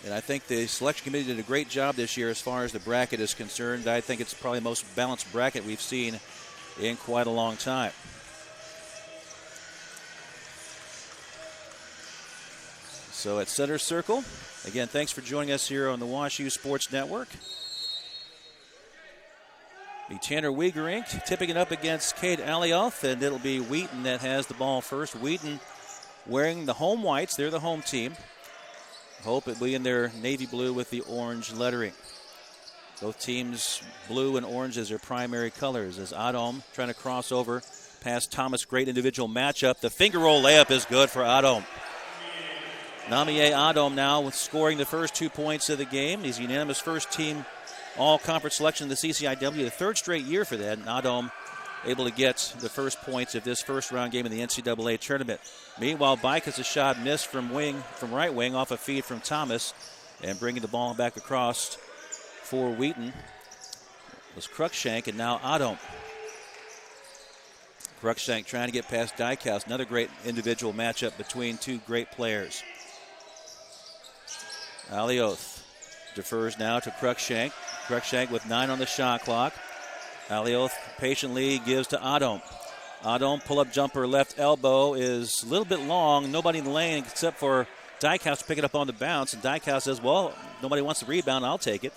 And I think the selection committee did a great job this year as far as the bracket is concerned. I think it's probably the most balanced bracket we've seen in quite a long time. So at center circle, again, thanks for joining us here on the WashU Sports Network. Be Tanner Wiegerink tipping it up against Cade Alioth, and it'll be Wheaton that has the ball first. Wheaton wearing the home whites. They're the home team. Hope it will be in their navy blue with the orange lettering. Both teams blue and orange as their primary colors. As Adom trying to cross over past Thomas. Great individual matchup. The finger roll layup is good for Adom. Nyameye Adom now with scoring the first 2 points of the game. He's unanimous first team all-conference selection in the CCIW. The third straight year for that. And Adom able to get the first points of this first-round game in the NCAA tournament. Meanwhile, Bike has a shot missed from right wing off a feed from Thomas, and bringing the ball back across for Wheaton was Cruikshank, and now Adom. Cruikshank trying to get past Dykhouse. Another great individual matchup between two great players. Alioth defers now to Cruikshank. Cruikshank with 9 on the shot clock. Alioth patiently gives to Adom. Adom, pull-up jumper, left elbow is a little bit long. Nobody in the lane except for Dykhouse to pick it up on the bounce. And Dykhouse says, well, nobody wants the rebound. I'll take it.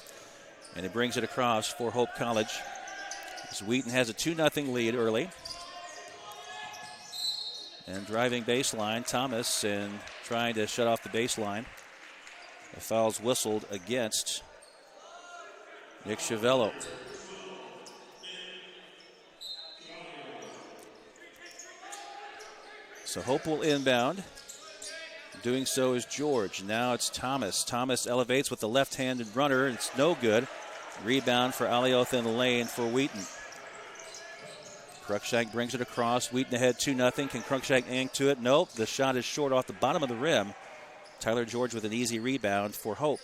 And he brings it across for Hope College. As Wheaton has a 2-0 lead early. And driving baseline, Thomas, and trying to shut off the baseline. The foul's whistled against Nick Chiavello. So Hope will inbound. Doing so is George. Now it's Thomas. Thomas elevates with the left-handed runner. It's no good. Rebound for Alioth in the lane for Wheaton. Cruikshank brings it across. Wheaton ahead 2-0. Can Cruikshank ink to it? Nope. The shot is short off the bottom of the rim. Tyler George with an easy rebound for Hope.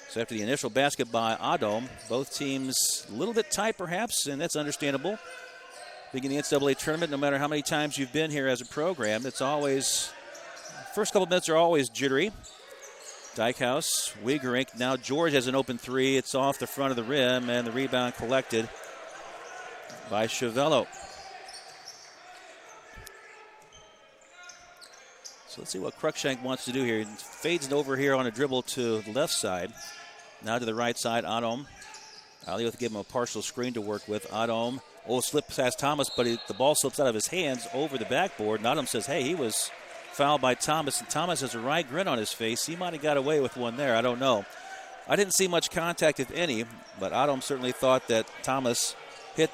So after the initial basket by Adom, both teams a little bit tight perhaps, and that's understandable. Being in the NCAA tournament, no matter how many times you've been here as a program, it's always, first couple minutes are always jittery. Dykhouse, Wiegerink, now George has an open three. It's off the front of the rim, and the rebound collected by Chiavello. So let's see what Cruikshank wants to do here. He fades it over here on a dribble to the left side. Now to the right side, Adom. Alioth give him a partial screen to work with. Adom, slips past Thomas, but the ball slips out of his hands over the backboard. And Adom says, hey, he was fouled by Thomas, and Thomas has a wry grin on his face. He might have got away with one there. I don't know. I didn't see much contact, if any, but Adom certainly thought that Thomas hit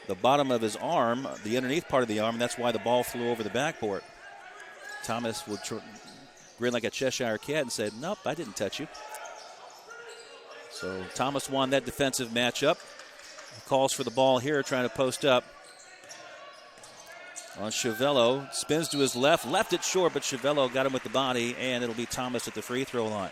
the bottom of his arm, the underneath part of the arm, and that's why the ball flew over the backboard. Thomas would grin like a Cheshire cat and said, nope, I didn't touch you. So Thomas won that defensive matchup. Calls for the ball here, trying to post up on Chiavello. Spins to his left it short, but Chiavello got him with the body, and it'll be Thomas at the free throw line.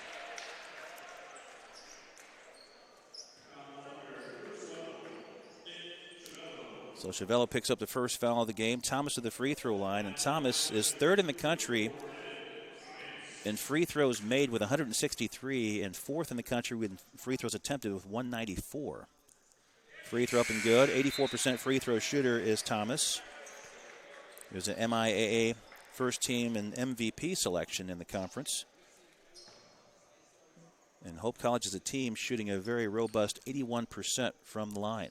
So Chiavello picks up the first foul of the game. Thomas at the free throw line, and Thomas is third in the country in free throws made with 163, and fourth in the country with free throws attempted with 194. Free throw up and good. 84% free throw shooter is Thomas. He was an MIAA first team and MVP selection in the conference. And Hope College is a team shooting a very robust 81% from the line.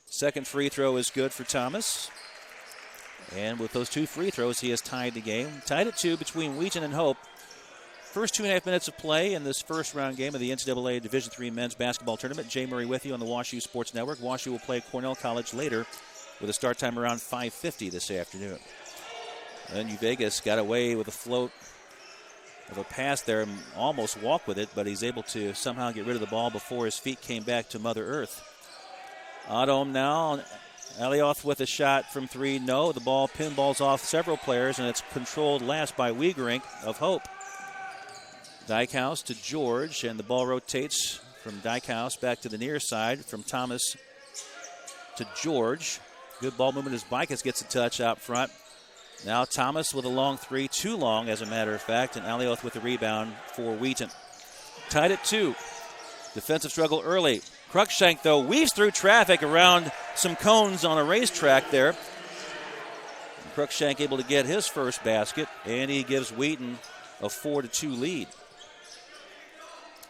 Second free throw is good for Thomas. And with those two free throws, he has tied the game. Tied at 2 between Wheaton and Hope. First 2.5 minutes of play in this first round game of the NCAA Division III men's basketball tournament. Jay Murray with you on the WashU Sports Network. WashU will play Cornell College later with a start time around 5:50 this afternoon. And Vegas got away with a float of a pass there and almost walked with it, but he's able to somehow get rid of the ball before his feet came back to Mother Earth. Adom now. Alioth with a shot from 3. No, the ball pinballs off several players, and it's controlled last by Wiegerink of Hope. Dykhouse to George, and the ball rotates from Dykhouse back to the near side, from Thomas to George. Good ball movement as Bicus gets a touch out front. Now Thomas with a long three, too long as a matter of fact, and Alioth with the rebound for Wheaton. Tied at 2. Defensive struggle early. Cruikshank, though, weaves through traffic around some cones on a racetrack there. Cruikshank able to get his first basket, and he gives Wheaton a 4-2 lead.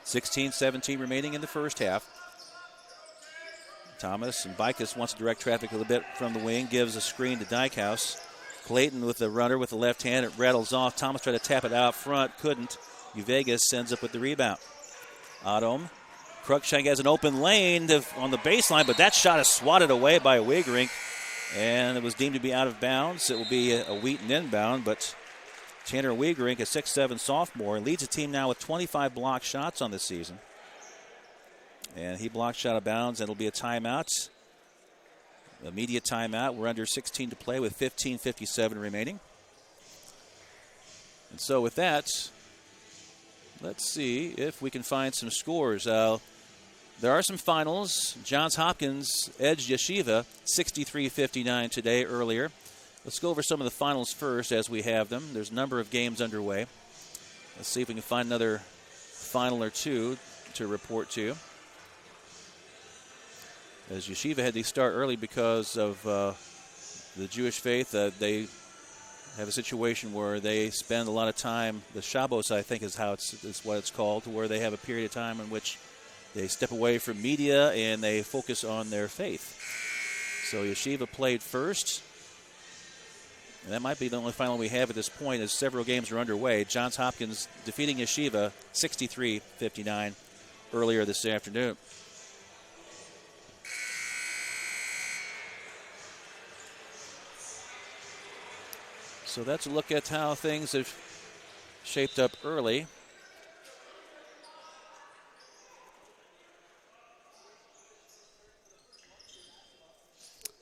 16-17 remaining in the first half. Thomas and Bicus wants to direct traffic a little bit from the wing, gives a screen to Dykehouse. Clayton with the runner with the left hand. It rattles off. Thomas tried to tap it out front. Couldn't. Uvegas ends up with the rebound. Adom. Cruikshank has an open lane on the baseline, but that shot is swatted away by Wegerink, and it was deemed to be out of bounds. It will be a Wheaton inbound, but Tanner Wegerink, a 6'7 sophomore, leads the team now with 25 blocked shots on this season. And he blocked shot of bounds, and it'll be a timeout. Immediate timeout. We're under 16 to play with 15:57 remaining. And so with that, let's see if we can find some scores. There are some finals. Johns Hopkins edged Yeshiva 63-59 today earlier. Let's go over some of the finals first as we have them. There's a number of games underway. Let's see if we can find another final or two to report to you. As Yeshiva had to start early because of the Jewish faith, they have a situation where they spend a lot of time, the Shabbos I think is what it's called, where they have a period of time in which they step away from media and they focus on their faith. So Yeshiva played first. And that might be the only final we have at this point as several games are underway. Johns Hopkins defeating Yeshiva 63-59 earlier this afternoon. So that's a look at how things have shaped up early.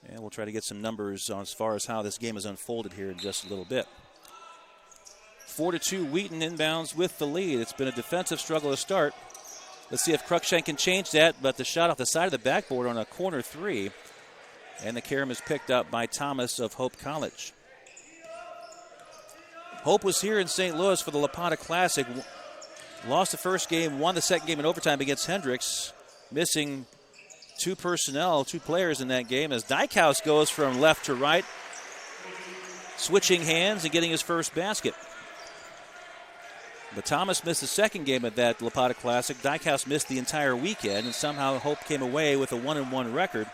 And we'll try to get some numbers on as far as how this game has unfolded here in just a little bit. 4-2 Wheaton inbounds with the lead. It's been a defensive struggle to start. Let's see if Cruikshank can change that, but the shot off the side of the backboard on a corner three. And the carom is picked up by Thomas of Hope College. Hope was here in St. Louis for the Lapata Classic. Lost the first game, won the second game in overtime against Hendricks. Missing two players in that game as Dykehouse goes from left to right, switching hands and getting his first basket. But Thomas missed the second game of that Lapata Classic. Dykehouse missed the entire weekend, and somehow Hope came away with a 1-1 record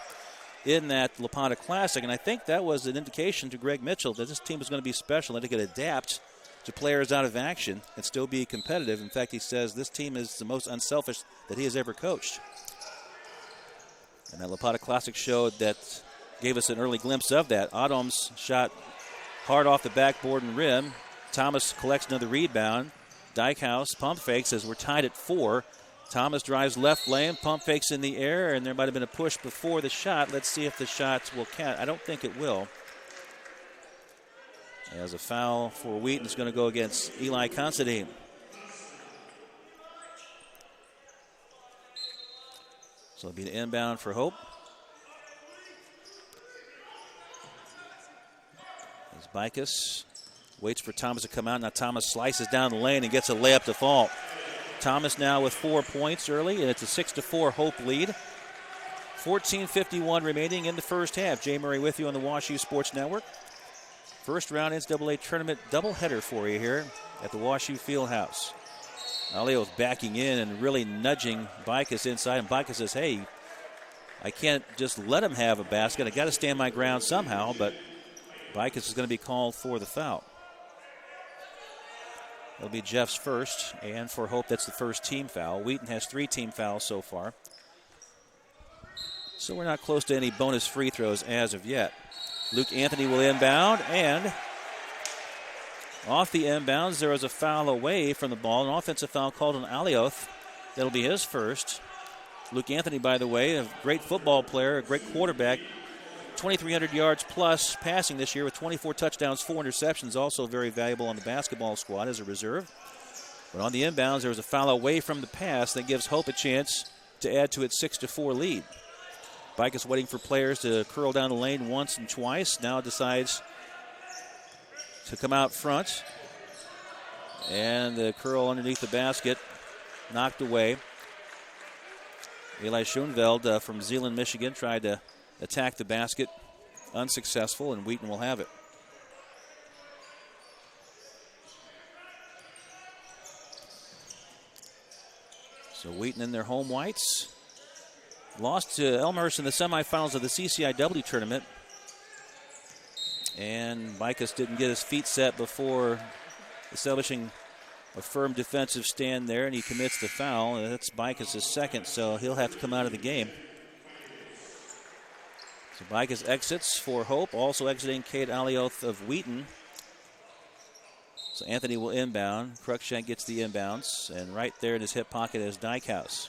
in that Lapata Classic. And I think that was an indication to Greg Mitchell that this team was going to be special, that it could adapt to players out of action and still be competitive. In fact, he says this team is the most unselfish that he has ever coached. And that Lapata Classic gave us an early glimpse of that. Adom's shot hard off the backboard and rim. Thomas collects another rebound. Dykehouse pump fakes as we're tied at 4. Thomas drives left lane, pump fakes in the air, and there might have been a push before the shot. Let's see if the shots will count. I don't think it will. As a foul for Wheaton is going to go against Eli Considine. So it'll be an inbound for Hope. As Bicus waits for Thomas to come out. Now Thomas slices down the lane and gets a layup to fall. Thomas now with 4 points early, and it's a 6-4 Hope lead. 14:51 remaining in the first half. Jay Murray with you on the WashU Sports Network. First round NCAA tournament doubleheader for you here at the WashU Fieldhouse. Alio's backing in and really nudging Bicus inside, and Bicus says, hey, I can't just let him have a basket. I got to stand my ground somehow, but Bicus is going to be called for the foul. It'll be Jeff's first, and for Hope, that's the first team foul. Wheaton has 3 team fouls so far. So we're not close to any bonus free throws as of yet. Luke Anthony will inbound, and off the inbounds, there was a foul away from the ball, an offensive foul called on Alioth. That'll be his first. Luke Anthony, by the way, a great football player, a great quarterback, 2,300 yards plus passing this year with 24 touchdowns, 4 interceptions, also very valuable on the basketball squad as a reserve. But on the inbounds, there was a foul away from the pass that gives Hope a chance to add to its 6-4 lead. Bicus waiting for players to curl down the lane once and twice. Now decides to come out front. And the curl underneath the basket, knocked away. Eli Schoenveld from Zeeland, Michigan, tried to attack the basket. Unsuccessful, and Wheaton will have it. So Wheaton in their home whites. Lost to Elmhurst in the semifinals of the CCIW tournament. And Bicus didn't get his feet set before establishing a firm defensive stand there, and he commits the foul. And that's Bicus' second, so he'll have to come out of the game. So Bicus exits for Hope, also exiting Kate Alioth of Wheaton. So Anthony will inbound. Cruikshank gets the inbounds, and right there in his hip pocket is Dykehouse.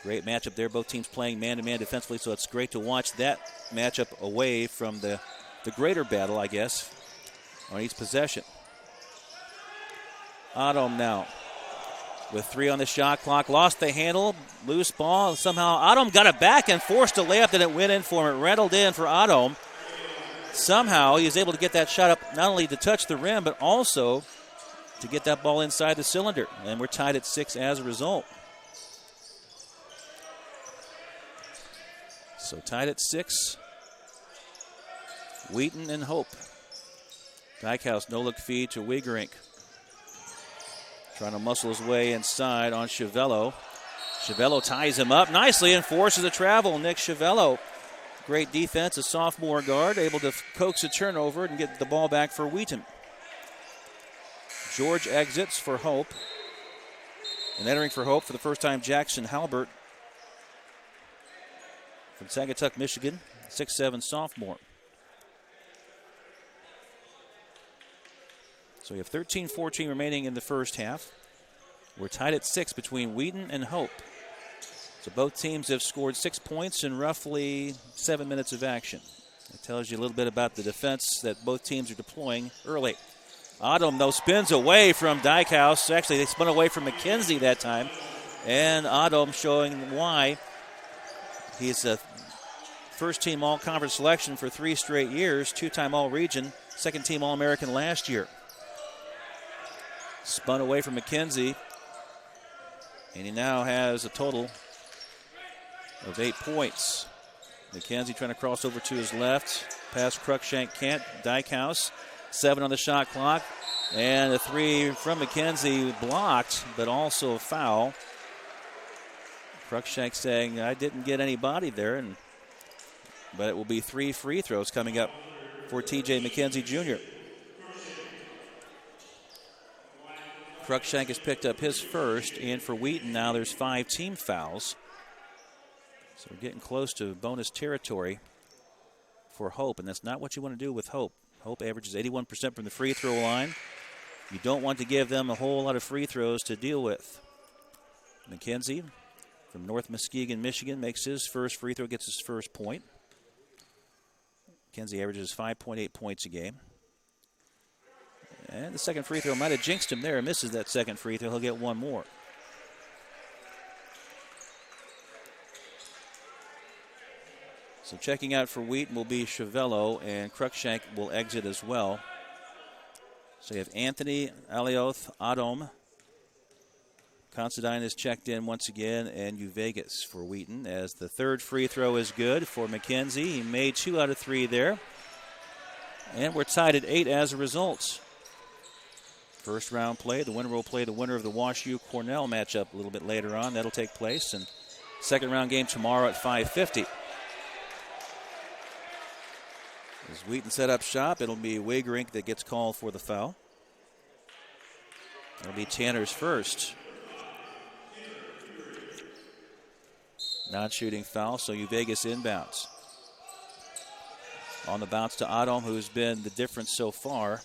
Great matchup there. Both teams playing man-to-man defensively, so it's great to watch that matchup away from the greater battle, I guess, on each possession. Adom now with 3 on the shot clock. Lost the handle. Loose ball. Somehow Adom got it back and forced a layup that it went in for him. It rattled in for Adom. Somehow he was able to get that shot up, not only to touch the rim, but also to get that ball inside the cylinder. And we're tied at 6 as a result. So tied at 6. Wheaton and Hope. Dykehouse no-look feed to Wiegerink. Trying to muscle his way inside on Chiavello. Chiavello ties him up nicely and forces a travel. Nick Chiavello, great defense, a sophomore guard, able to coax a turnover and get the ball back for Wheaton. George exits for Hope. And entering for Hope for the first time, Jackson Halbert from Saugatuck, Michigan, 6'7" sophomore. So we have 13-14 remaining in the first half. We're tied at 6 between Wheaton and Hope. So both teams have scored 6 points in roughly 7 minutes of action. It tells you a little bit about the defense that both teams are deploying early. Adom, though, spins away from Dykehouse. Actually, they spun away from McKenzie that time. And Adom showing why he's a first-team All-Conference selection for 3 straight years, 2-time All-Region, second-team All-American last year. Spun away from McKenzie, and he now has a total of 8 points. McKenzie trying to cross over to his left. Pass Cruikshank can't. Dykehouse, 7 on the shot clock. And a 3 from McKenzie blocked, but also a foul. Cruikshank saying, I didn't get any body there, but it will be 3 free throws coming up for TJ McKenzie Jr. Cruikshank has picked up his first, and for Wheaton now there's 5 team fouls. So we're getting close to bonus territory for Hope, and that's not what you want to do with Hope. Hope averages 81% from the free throw line. You don't want to give them a whole lot of free throws to deal with. McKenzie from North Muskegon, Michigan, makes his first free throw, gets his first point. McKenzie averages 5.8 points a game. And the second free throw might have jinxed him there. Misses that second free throw. He'll get one more. So checking out for Wheaton will be Chiavello, and Cruikshank will exit as well. So you have Anthony, Alioth, Adom. Considine is checked in once again, and Uvegas for Wheaton, as the third free throw is good for McKenzie. He made 2 out of 3 there. And we're tied at 8 as a result. First round play. The winner will play the winner of the WashU Cornell matchup a little bit later on. That'll take place. And second round game tomorrow at 5:50. As Wheaton set up shop, it'll be Wiegerink that gets called for the foul. It'll be Tanner's first. Non-shooting foul, so Uvegas inbounds. On the bounce to Adom, who's been the difference so far.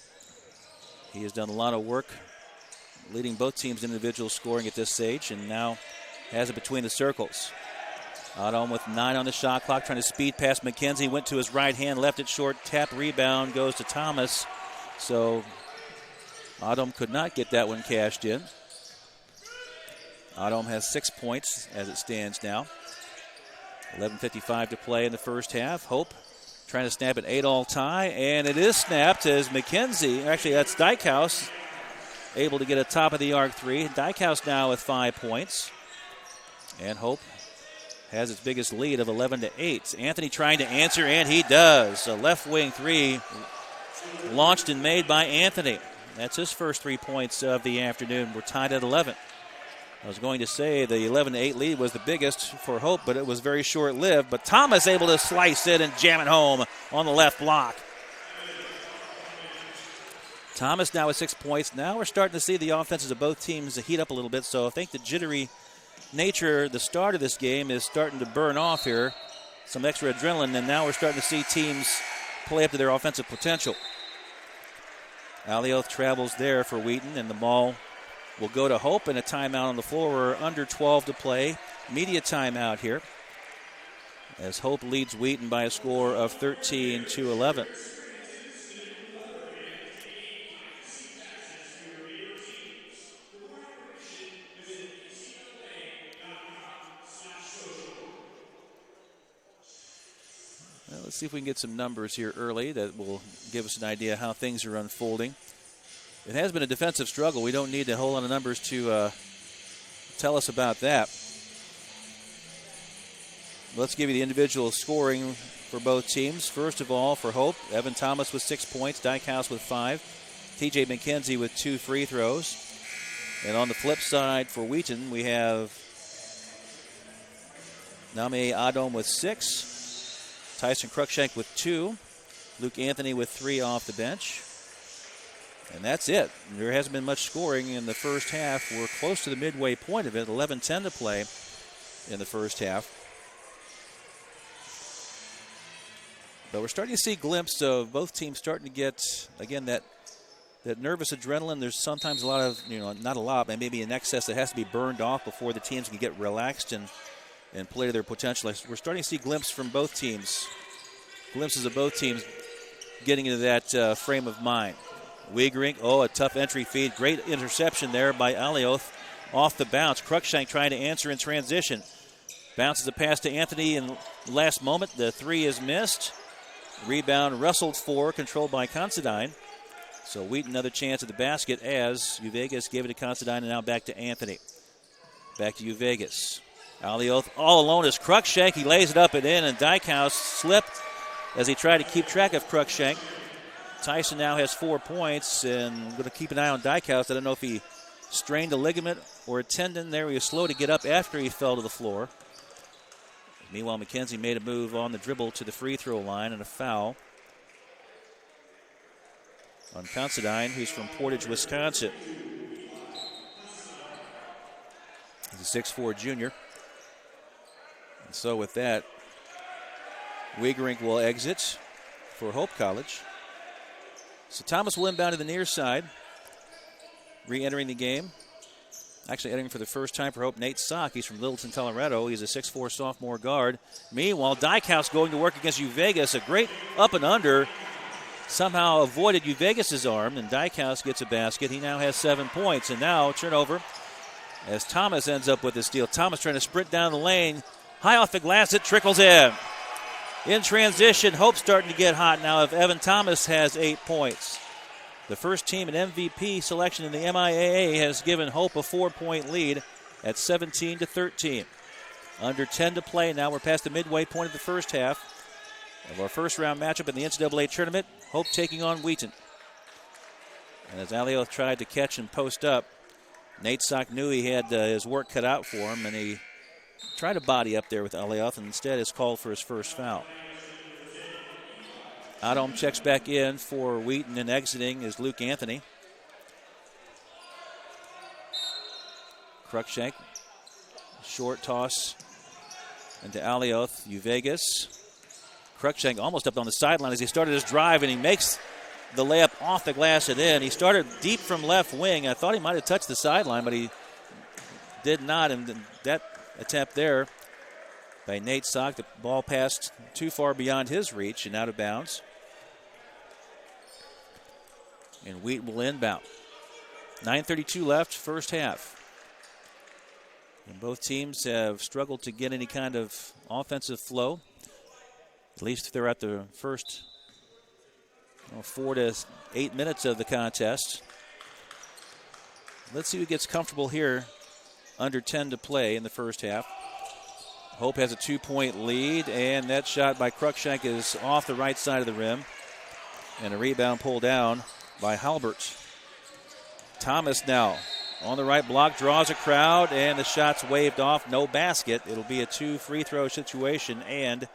He has done a lot of work leading both teams' individual scoring at this stage, and now has it between the circles. Adom with 9 on the shot clock, trying to speed past McKenzie. Went to his right hand, left it short. Tap rebound goes to Thomas. So Adom could not get that one cashed in. Adom has 6 points as it stands now. 11:55 to play in the first half. Hope Trying to snap an 8-all tie, and it is snapped as McKenzie, actually that's Dykehouse, able to get a top-of-the-arc three. Dykehouse now with 5 points. And Hope has its biggest lead of 11-8. Anthony trying to answer, and he does. A left wing three launched and made by Anthony. That's his first 3 points of the afternoon. We're tied at 11. I was going to say the 11-8 lead was the biggest for Hope, but it was very short-lived. But Thomas able to slice it and jam it home on the left block. Thomas now with 6 points. Now we're starting to see the offenses of both teams heat up a little bit, so I think the jittery nature, the start of this game, is starting to burn off here. Some extra adrenaline, and now we're starting to see teams play up to their offensive potential. Alioth travels there for Wheaton, and the ball will go to Hope, and a timeout on the floor. We're under 12 to play. Media timeout here as Hope leads Wheaton by a score of 13-11. Let's see if we can get some numbers here early that will give us an idea how things are unfolding. It has been a defensive struggle. We don't need a whole lot of numbers to tell us about that. Let's give you the individual scoring for both teams. First of all, for Hope, Evan Thomas with 6 points, Dykehouse with 5, TJ McKenzie with 2 free throws. And on the flip side for Wheaton, we have Nyameye Adom with 6, Tyson Cruikshank with 2, Luke Anthony with 3 off the bench. And that's it. There hasn't been much scoring in the first half. We're close to the midway point of it, 11-10 to play in the first half. But we're starting to see glimpses of both teams starting to get, again, that nervous adrenaline. There's sometimes a lot of, not a lot, but maybe an excess that has to be burned off before the teams can get relaxed and play to their potential. We're starting to see glimpses from both teams, glimpses of both teams getting into that frame of mind. Wiegerink, a tough entry feed. Great interception there by Alioth off the bounce. Cruikshank trying to answer in transition. Bounces a pass to Anthony in the last moment. The three is missed. Rebound wrestled for, controlled by Considine. So Wheaton another chance at the basket as Uvegas gave it to Considine, and now back to Anthony. Back to Uvegas. Alioth all alone is Cruikshank. He lays it up and in, and Dykehouse slipped as he tried to keep track of Cruikshank. Tyson now has 4 points, and going to keep an eye on Dykehouse. I don't know if he strained a ligament or a tendon there. He was slow to get up after he fell to the floor. Meanwhile, McKenzie made a move on the dribble to the free throw line, and a foul on Considine, who's from Portage, Wisconsin. He's a 6'4 junior. And so with that, Wiegerink will exit for Hope College. So Thomas will inbound to the near side. Re-entering the game. Actually entering for the first time for Hope, Nate Sock. He's from Littleton, Colorado. He's a 6'4 sophomore guard. Meanwhile, Dykehouse going to work against Uvegas. A great up and under. Somehow avoided Uvegas' arm, and Dykehouse gets a basket. He now has 7 points. And now turnover as Thomas ends up with the steal. Thomas trying to sprint down the lane. High off the glass, it trickles in. In transition, Hope starting to get hot now if Evan Thomas has 8 points. The first team in MVP selection in the MIAA has given Hope a 4-point lead at 17-13. Under 10 to play. Now we're past the midway point of the first half of our first round matchup in the NCAA tournament. Hope taking on Wheaton. And as Alioth tried to catch and post up, Nate Sock knew he had his work cut out for him, and he tried to body up there with Alioth, and instead is called for his first foul. Adom checks back in for Wheaton, and exiting is Luke Anthony. Cruikshank, short toss into Alioth. Uvegas. Cruikshank almost up on the sideline as he started his drive, and he makes the layup off the glass and in. He started deep from left wing. I thought he might have touched the sideline, but he did not, and that attempt there by Nate Sock. The ball passed too far beyond his reach and out of bounds. And Wheaton will inbound. 9:32 left, first half. And both teams have struggled to get any kind of offensive flow. at least throughout the first 4 to 8 minutes of the contest. Let's see who gets comfortable here. Under 10 to play in the first half. Hope has a 2-point lead, and that shot by Cruikshank is off the right side of the rim. And a rebound pulled down by Halbert. Thomas now on the right block, draws a crowd, and the shot's waved off. No basket. It'll be a 2 free throw situation, and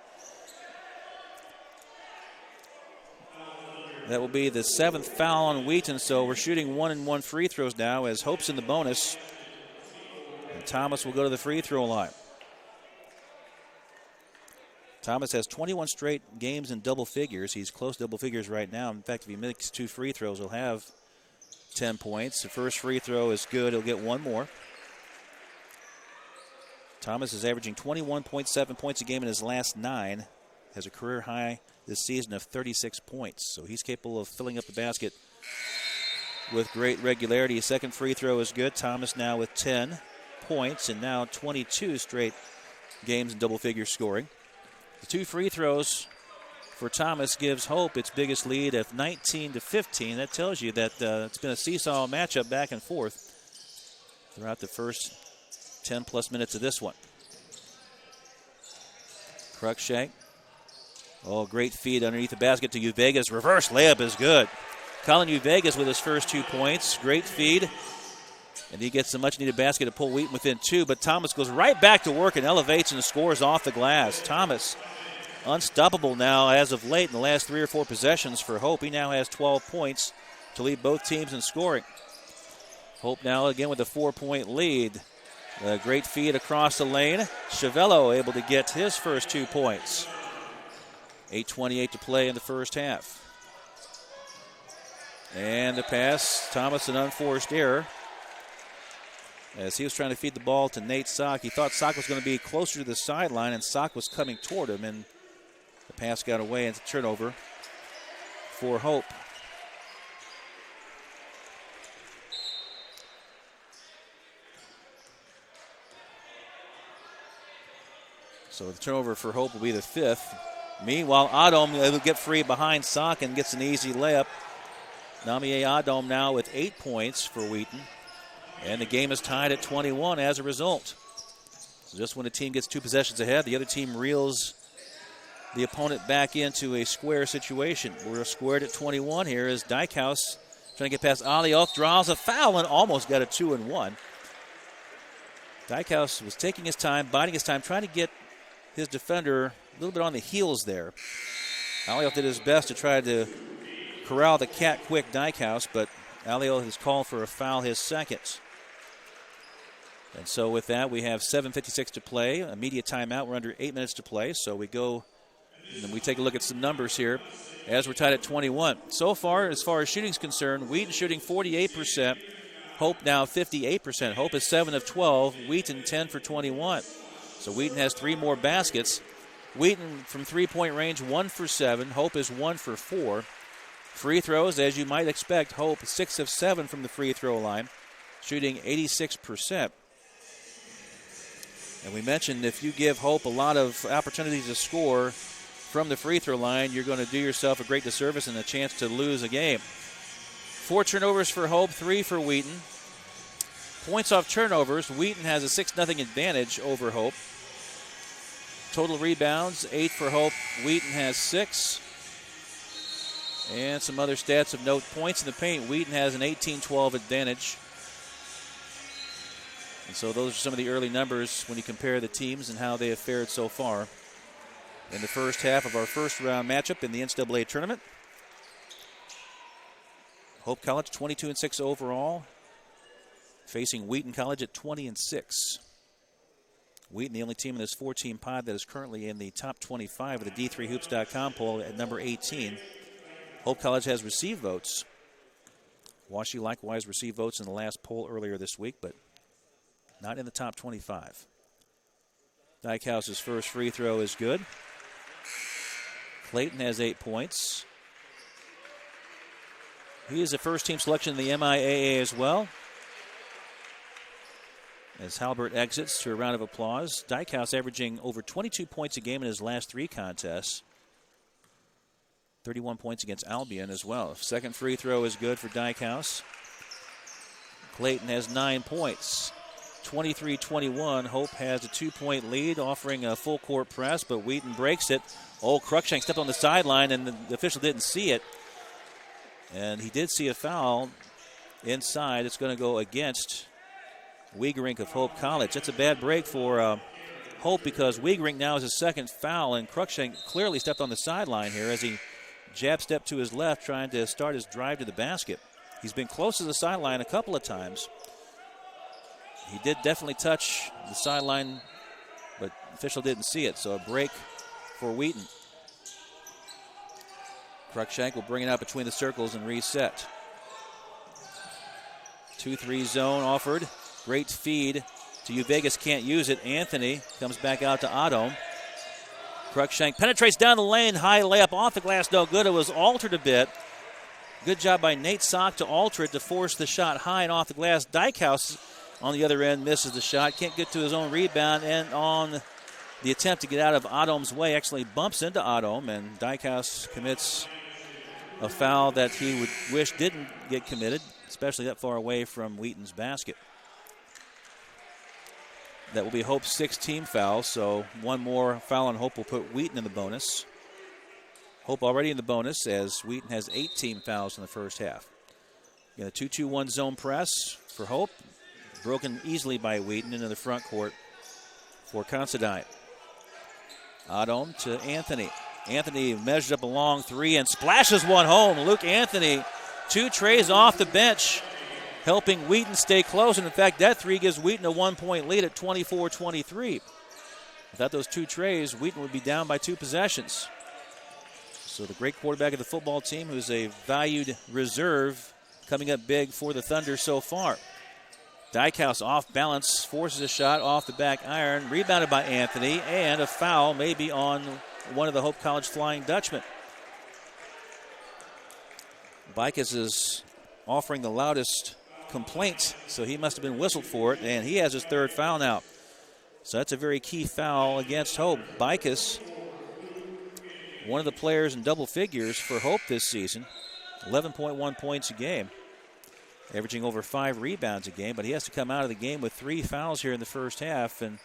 that will be the 7th foul on Wheaton. So we're shooting 1-and-1 free throws now as Hope's in the bonus. And Thomas will go to the free throw line. Thomas has 21 straight games in double figures. He's close to double figures right now. In fact, if he makes 2 free throws, he'll have 10 points. The first free throw is good. He'll get 1 more. Thomas is averaging 21.7 points a game in his last 9. Has a career high this season of 36 points. So he's capable of filling up the basket with great regularity. Second free throw is good. Thomas now with 10 points and now 22 straight games in double figure scoring. The 2 free throws for Thomas gives Hope its biggest lead of 19-15. That tells you that it's been a seesaw matchup back and forth throughout the first 10-plus minutes of this one. Cruikshank. Oh, great feed underneath the basket to Uvegas. Reverse layup is good. Colin Uvegas with his first 2 points. Great feed. And he gets a much-needed basket to pull Wheaton within 2. But Thomas goes right back to work and elevates and scores off the glass. Thomas unstoppable now as of late in the last 3 or 4 possessions for Hope. He now has 12 points to lead both teams in scoring. Hope now again with a 4-point lead. A great feed across the lane. Chiavello able to get his first 2 points. 8:28 to play in the first half. And the pass, Thomas, an unforced error. As he was trying to feed the ball to Nate Sock, he thought Sock was going to be closer to the sideline, and Sock was coming toward him, and the pass got away into turnover for Hope. So the turnover for Hope will be the 5th. Meanwhile, Adom will get free behind Sock and gets an easy layup. Nyameye Adom now with 8 points for Wheaton. And the game is tied at 21 as a result. So just when a team gets 2 possessions ahead, the other team reels the opponent back into a square situation. We're squared at 21 here as Dykhouse trying to get past Alioth, draws a foul and almost got a 2-and-1. Dykhouse was taking his time, biding his time, trying to get his defender a little bit on the heels there. Alioth did his best to try to corral the cat quick Dykhouse, but Alioth has called for a foul, his second. And so with that, we have 7:56 to play, a media timeout. We're under 8 minutes to play, so we go and we take a look at some numbers here as we're tied at 21. So far as shooting's concerned, Wheaton shooting 48%, Hope now 58%. Hope is 7 of 12, Wheaton 10 for 21. So Wheaton has 3 more baskets. Wheaton from 3-point range 1 for 7, Hope is 1 for 4. Free throws, as you might expect, Hope 6 of 7 from the free throw line, shooting 86%. And we mentioned if you give Hope a lot of opportunities to score from the free throw line, you're going to do yourself a great disservice and a chance to lose a game. 4 turnovers for Hope, 3 for Wheaton. Points off turnovers, Wheaton has a 6-0 advantage over Hope. Total rebounds, 8 for Hope. Wheaton has 6. And some other stats of note. Points in the paint, Wheaton has an 18-12 advantage. And so those are some of the early numbers when you compare the teams and how they have fared so far in the first half of our first round matchup in the NCAA tournament. Hope College 22-6 overall, facing Wheaton College at 20-6. Wheaton, the only team in this 4-team pod that is currently in the top 25 of the D3Hoops.com poll at number 18. Hope College has received votes. Washi likewise received votes in the last poll earlier this week, but not in the top 25. Dykehouse's first free throw is good. Clayton has 8 points. He is a first-team selection in the MIAA as well. As Halbert exits to a round of applause, Dykhouse averaging over 22 points a game in his last 3 contests. 31 points against Albion as well. Second free throw is good for Dykehouse. Clayton has 9 points. 23-21. Hope has a 2-point lead, offering a full court press, but Wheaton breaks it. Cruikshank stepped on the sideline, and the official didn't see it. And he did see a foul inside. It's going to go against Wegerink of Hope College. That's a bad break for Hope, because Wegerink now has his second foul, and Cruikshank clearly stepped on the sideline here as he jab stepped to his left, trying to start his drive to the basket. He's been close to the sideline a couple of times. He did definitely touch the sideline, but the official didn't see it, so a break for Wheaton. Cruikshank will bring it out between the circles and reset. 2-3 zone offered. Great feed to Vegas, can't use it. Anthony comes back out to Adom. Cruikshank penetrates down the lane. High layup off the glass, no good. It was altered a bit. Good job by Nate Sock to alter it to force the shot high and off the glass. Dykehouse on the other end misses the shot. Can't get to his own rebound, and on the attempt to get out of Adom's way, actually bumps into Adom, and Dykehouse commits a foul that he would wish didn't get committed, especially that far away from Wheaton's basket. That will be Hope's 6th team foul, so one more foul on Hope will put Wheaton in the bonus. Hope already in the bonus as Wheaton has 8 team fouls in the first half. Again, a 2-2-1 zone press for Hope. Broken easily by Wheaton into the front court for Considine. Adom to Anthony. Anthony measures up a long 3 and splashes one home. Luke Anthony, 2 trays off the bench, helping Wheaton stay close. And in fact, that 3 gives Wheaton a 1-point lead at 24-23. Without those 2 trays, Wheaton would be down by 2 possessions. So the great quarterback of the football team, who's a valued reserve, coming up big for the Thunder so far. Dykehouse off balance, forces a shot off the back iron, rebounded by Anthony, and a foul maybe on one of the Hope College Flying Dutchmen. Bicus is offering the loudest complaint, so he must have been whistled for it, and he has his 3rd foul now. So that's a very key foul against Hope. Bicus, one of the players in double figures for Hope this season, 11.1 points a game, averaging over 5 rebounds a game, but he has to come out of the game with 3 fouls here in the first half. And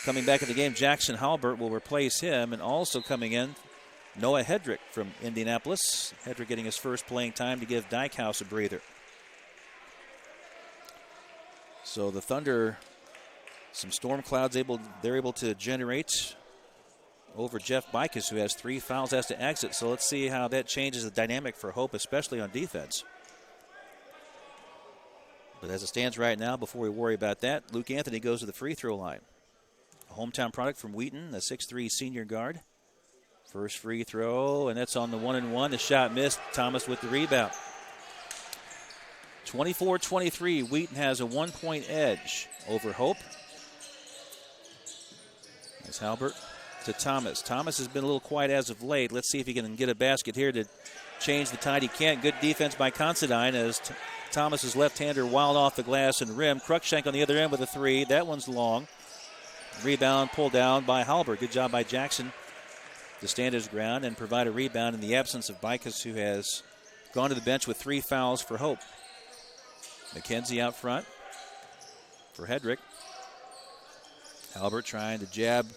coming back in the game, Jackson Halbert will replace him, and also coming in, Noah Hedrick from Indianapolis. Hedrick getting his first playing time to give Dykehouse a breather. So the Thunder, some storm clouds they're able to generate over Jeff Bicus, who has 3 fouls, has to exit. So let's see how that changes the dynamic for Hope, especially on defense. But as it stands right now, before we worry about that, Luke Anthony goes to the free throw line. A hometown product from Wheaton, a 6'3 senior guard. First free throw, and that's on the 1-and-1. The shot missed. Thomas with the rebound. 24-23. Wheaton has a 1-point edge over Hope. As Halbert to Thomas. Thomas has been a little quiet as of late. Let's see if he can get a basket here to change the tide. He can't. Good defense by Considine as Thomas's left-hander wild off the glass and rim. Cruikshank on the other end with a 3. That one's long. Rebound pulled down by Halbert. Good job by Jackson to stand his ground and provide a rebound in the absence of Bicus, who has gone to the bench with 3 fouls for Hope. McKenzie out front for Hedrick. Halbert trying to jab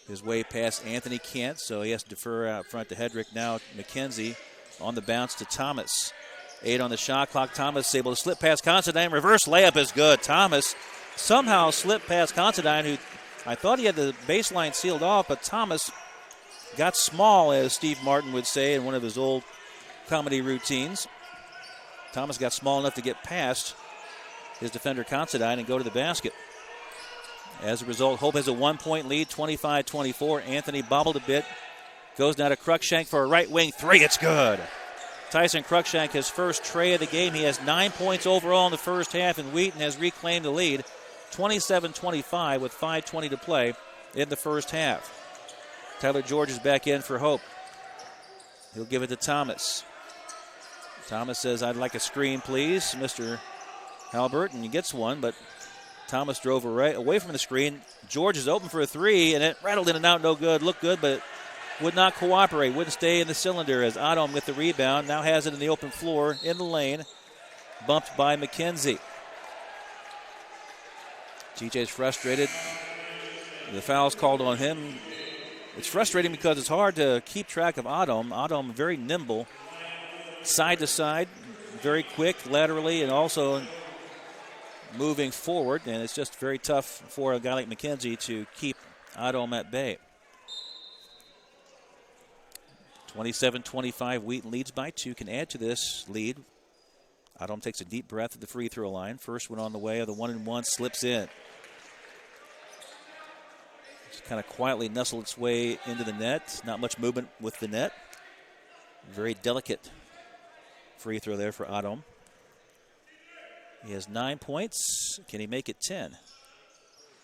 his way past Anthony, can't, so he has to defer out front to Hedrick. Now McKenzie on the bounce to Thomas. 8 on the shot clock. Thomas able to slip past Considine. Reverse layup is good. Thomas somehow slipped past Considine, who I thought he had the baseline sealed off, but Thomas got small, as Steve Martin would say in one of his old comedy routines. Thomas got small enough to get past his defender Considine and go to the basket. As a result, Hope has a 1-point lead, 25-24. Anthony bobbled a bit. Goes down to Cruikshank for a right wing 3. It's good. Tyson Cruikshank, his first tray of the game. He has 9 points overall in the first half, and Wheaton has reclaimed the lead, 27-25 with 5:20 to play in the first half. Tyler George is back in for Hope. He'll give it to Thomas. Thomas says, "I'd like a screen, please, Mr. Halbert," and he gets one, but Thomas drove away from the screen. George is open for a 3, and it rattled in and out, no good. Looked good, but would not cooperate, wouldn't stay in the cylinder as Adom with the rebound. Now has it in the open floor in the lane. Bumped by McKenzie. TJ's frustrated. The foul's called on him. It's frustrating because it's hard to keep track of Adom. Adom very nimble, side to side, very quick laterally, and also moving forward. And it's just very tough for a guy like McKenzie to keep Adom at bay. 27-25, Wheaton leads by 2, can add to this lead. Adom takes a deep breath at the free throw line. First one on the way of the 1-and-1 slips in. Just kind of quietly nestled its way into the net. Not much movement with the net. Very delicate free throw there for Adom. He has 9 points. Can he make it 10?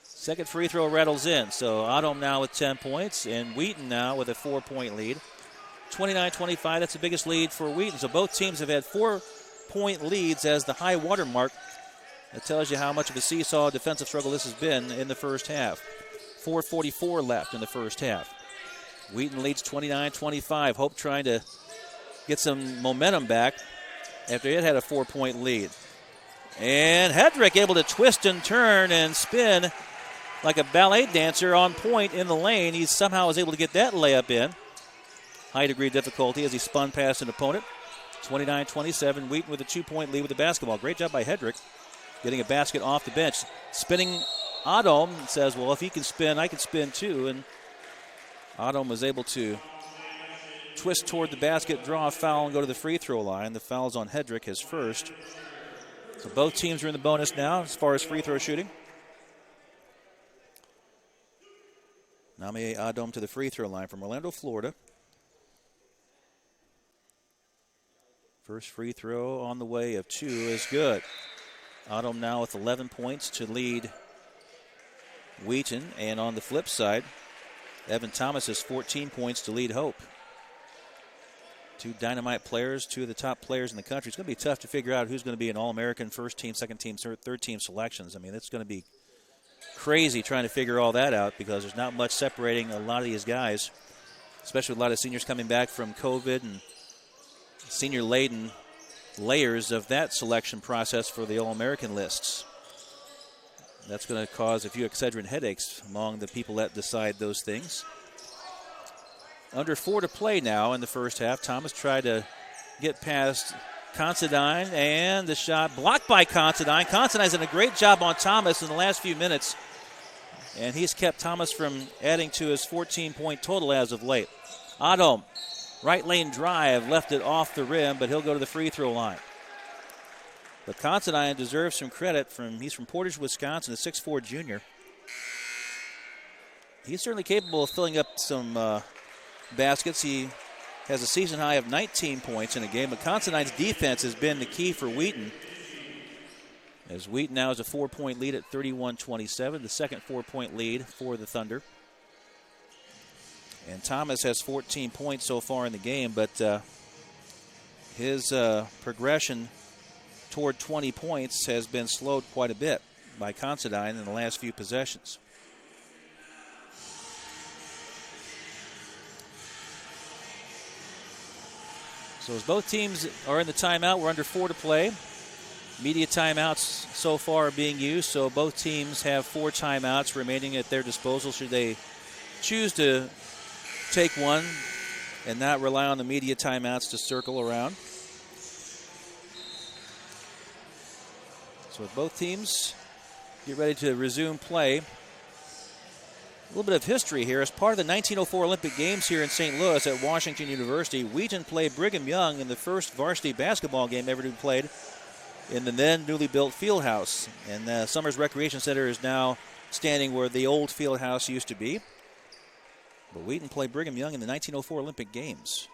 Second free throw rattles in. So Adom now with 10 points and Wheaton now with a 4-point lead. 29-25, that's the biggest lead for Wheaton. So both teams have had 4-point leads as the high water mark. That tells you how much of a seesaw defensive struggle this has been in the first half. 4:44 left in the first half. Wheaton leads 29-25. Hope trying to get some momentum back after it had a 4-point lead. And Hedrick able to twist and turn and spin like a ballet dancer on point in the lane. He somehow was able to get that layup in. High degree of difficulty as he spun past an opponent. 29-27, Wheaton with a 2-point lead with the basketball. Great job by Hedrick getting a basket off the bench. Spinning Adom says, well, if he can spin, I can spin too. And Adom was able to twist toward the basket, draw a foul, and go to the free throw line. The foul's on Hedrick, his first. So both teams are in the bonus now as far as free throw shooting. Nyameye Adom to the free throw line from Orlando, Florida. First free throw on the way of 2 is good. Adom now with 11 points to lead Wheaton. And on the flip side, Evan Thomas has 14 points to lead Hope. 2 dynamite players, 2 of the top players in the country. It's going to be tough to figure out who's going to be an All-American, first team, second team, third team selections. I mean, it's going to be crazy trying to figure all that out because there's not much separating a lot of these guys, especially with a lot of seniors coming back from COVID and senior-laden layers of that selection process for the All-American lists. That's going to cause a few Excedrin headaches among the people that decide those things. Under 4 to play now in the first half. Thomas tried to get past Considine, and the shot blocked by Considine. Considine's done a great job on Thomas in the last few minutes, and he's kept Thomas from adding to his 14-point total as of late. Adom, right lane drive, left it off the rim, but he'll go to the free throw line. But Considine deserves some credit. He's from Portage, Wisconsin, a 6'4 junior. He's certainly capable of filling up some baskets. He has a season high of 19 points in a game, but Considine's defense has been the key for Wheaton. As Wheaton now has a 4-point lead at 31-27, the second 4-point lead for the Thunder. And Thomas has 14 points so far in the game, but his progression toward 20 points has been slowed quite a bit by Considine in the last few possessions. So as both teams are in the timeout, we're under 4 to play. Media timeouts so far are being used, so both teams have 4 timeouts remaining at their disposal should they choose to take one and not rely on the media timeouts to circle around. So with both teams get ready to resume play. A little bit of history here. As part of the 1904 Olympic Games here in St. Louis at Washington University, Wheaton played Brigham Young in the first varsity basketball game ever to be played in the then newly built field house. And the Summers Recreation Center is now standing where the old field house used to be. But Wheaton played Brigham Young in the 1904 Olympic Games.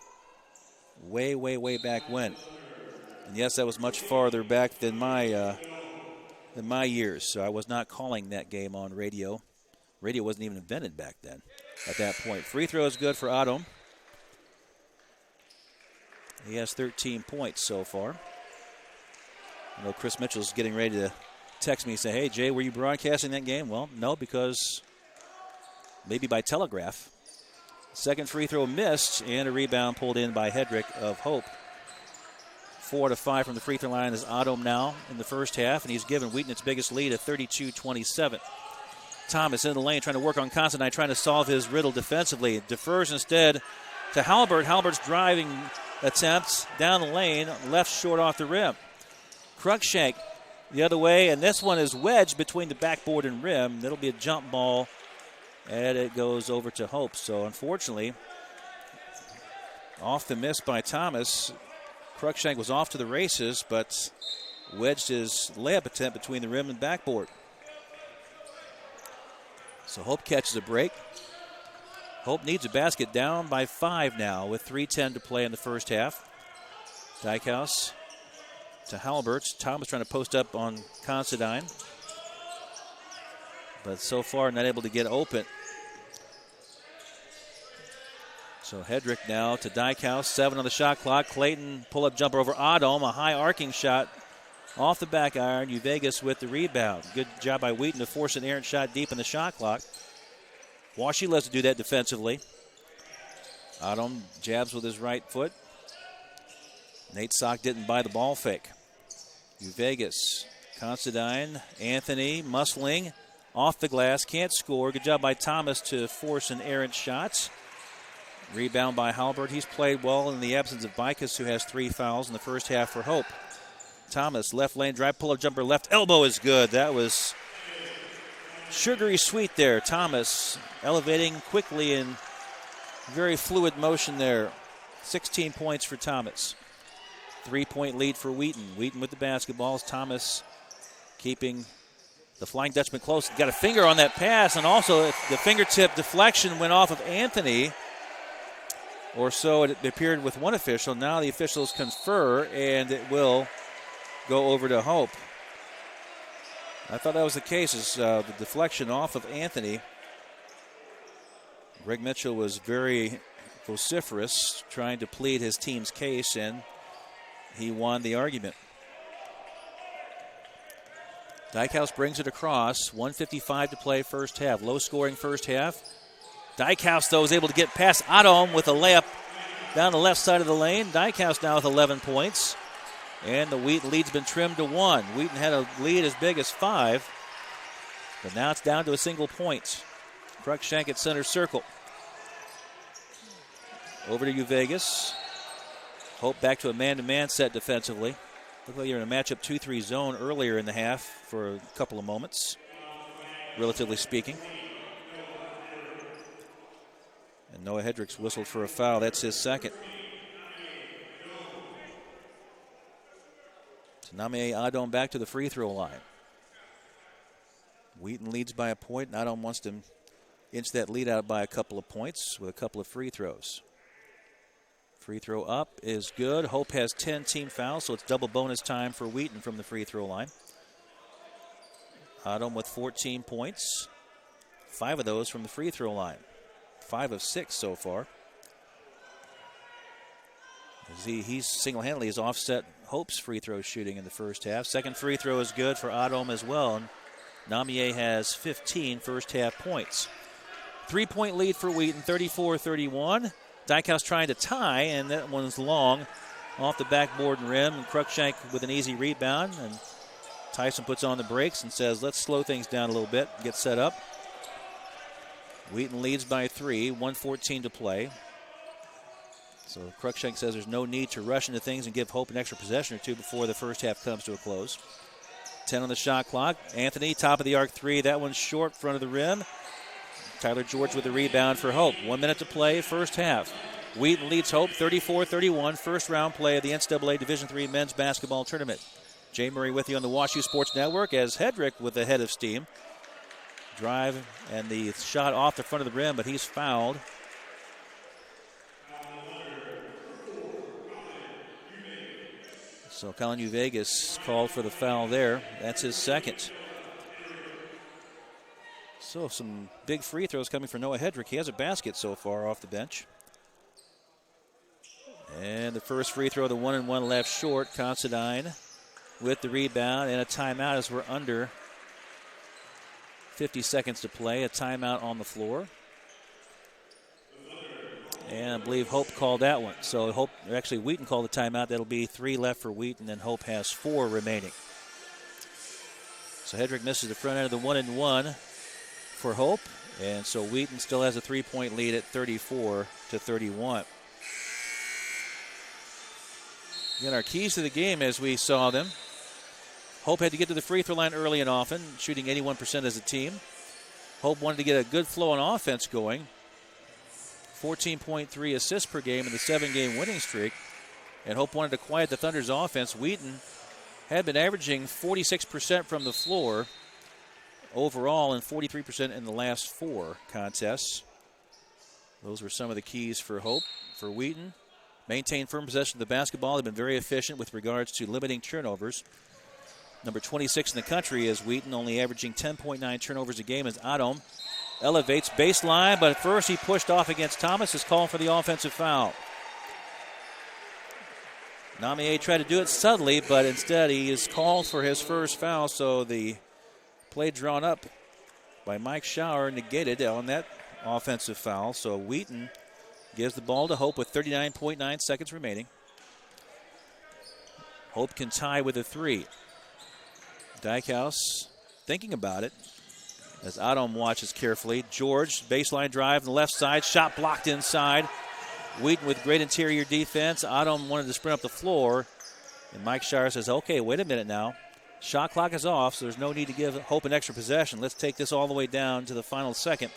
Way, way, way back when. And yes, that was much farther back than my years, so I was not calling that game on radio. Radio wasn't even invented back then at that point. Free throw is good for Adom. He has 13 points so far. I know Chris Mitchell's getting ready to text me and say, hey, Jay, were you broadcasting that game? Well, no, because maybe by telegraph. Second free throw missed, and a rebound pulled in by Hedrick of Hope. 4 out of 5 from the free throw line is Adom now in the first half, and he's given Wheaton its biggest lead at 32-27. Thomas in the lane trying to work on Constantine, trying to solve his riddle defensively. Defers instead to Halbert. Halbert's driving attempts down the lane, left short off the rim. Cruikshank the other way, and this one is wedged between the backboard and rim. That'll be a jump ball, and it goes over to Hope. So unfortunately, off the miss by Thomas. Cruikshank was off to the races, but wedged his layup attempt between the rim and backboard. So Hope catches a break. Hope needs a basket, down by 5 now with 3:10 to play in the first half. Dykhouse to Halbert. Thomas trying to post up on Considine, but so far not able to get open. So Hedrick now to Dykhouse. 7 on the shot clock. Clayton pull-up jumper over Adom. A high arcing shot off the back iron. Uvegas with the rebound. Good job by Wheaton to force an errant shot deep in the shot clock. Washi loves to do that defensively. Adom jabs with his right foot. Nate Sock didn't buy the ball fake. Uvegas, Considine, Anthony, muscling off the glass. Can't score. Good job by Thomas to force an errant shot. Rebound by Halbert. He's played well in the absence of Bicus, who has 3 fouls in the first half for Hope. Thomas, left lane drive, pull-up jumper, left elbow is good. That was sugary sweet there. Thomas elevating quickly in very fluid motion there. 16 points for Thomas. 3-point lead for Wheaton. Wheaton with the basketball. Thomas keeping the Flying Dutchman close. Got a finger on that pass, and also the fingertip deflection went off of Anthony. Or so it appeared with one official. Now the officials confer, and it will go over to Hope. I thought that was the case, is the deflection off of Anthony. Greg Mitchell was very vociferous, trying to plead his team's case, and he won the argument. Dykhouse brings it across. 1:55 to play first half. Low-scoring first half. Dykhouse, though, is able to get past Adom with a layup down the left side of the lane. Dykhouse now with 11 points. And the Wheaton lead's been trimmed to 1. Wheaton had a lead as big as 5. But now it's down to a single point. Cruikshank at center circle. Over to Uvegas. Hope back to a man-to-man set defensively. Looked like you're in a matchup 2-3 zone earlier in the half for a couple of moments, relatively speaking. And Noah Hedrick's whistled for a foul. That's his second. So Nyameye Adom back to the free throw line. Wheaton leads by a point. Adom wants to inch that lead out by a couple of points with a couple of free throws. Free throw up is good. Hope has 10 team fouls, so it's double bonus time for Wheaton from the free throw line. Adom with 14 points. 5 of those from the free throw line. 5 of 6 so far. He's single-handedly has offset Hope's free throw shooting in the first half. Second free throw is good for Adom as well. And Nyameye has 15 first half points. 3-point lead for Wheaton, 34-31. Dykhouse trying to tie, and that one's long off the backboard and rim. And Cruikshank with an easy rebound. And Tyson puts on the brakes and says, let's slow things down a little bit, get set up. Wheaton leads by 3, 1:14 to play. So Cruikshank says there's no need to rush into things and give Hope an extra possession or two before the first half comes to a close. 10 on the shot clock. Anthony, top of the arc 3. That one's short, front of the rim. Tyler George with the rebound for Hope. 1 minute to play, first half. Wheaton leads Hope 34-31. First round play of the NCAA Division III men's basketball tournament. Jay Murray with you on the WashU Sports Network as Hedrick with the head of steam. Drive and the shot off the front of the rim, but he's fouled. So Colin Uvegas called for the foul there. That's his second. So some big free throws coming for Noah Hedrick. He has a basket so far off the bench. And the first free throw, the 1-and-1 left short. Considine with the rebound and a timeout as we're under 50 seconds to play. A timeout on the floor. And I believe Hope called that one. So Wheaton called the timeout. That'll be 3 left for Wheaton, and Hope has 4 remaining. So Hedrick misses the front end of the 1-and-1 for Hope. And so Wheaton still has a 3-point lead at 34-31. Again, our keys to the game as we saw them. Hope had to get to the free throw line early and often, shooting 81% as a team. Hope wanted to get a good flow on offense going. 14.3 assists per game in the 7-game winning streak. And Hope wanted to quiet the Thunder's offense. Wheaton had been averaging 46% from the floor overall and 43% in the last 4 contests. Those were some of the keys for Hope. For Wheaton, maintain firm possession of the basketball. They've been very efficient with regards to limiting turnovers. Number 26 in the country is Wheaton, only averaging 10.9 turnovers a game as Adom elevates baseline, but at first he pushed off against Thomas. Is called for the offensive foul. Nyameye tried to do it subtly, but instead he is called for his first foul, so the play drawn up by Mike Schauer negated on that offensive foul. So Wheaton gives the ball to Hope with 39.9 seconds remaining. Hope can tie with a 3. Dykehouse thinking about it as Adom watches carefully. George, baseline drive on the left side, shot blocked inside. Wheaton with great interior defense. Adom wanted to sprint up the floor, and Mike Schauer says, okay, wait a minute now. Shot clock is off, so there's no need to give Hope an extra possession. Let's take this all the way down to the final second,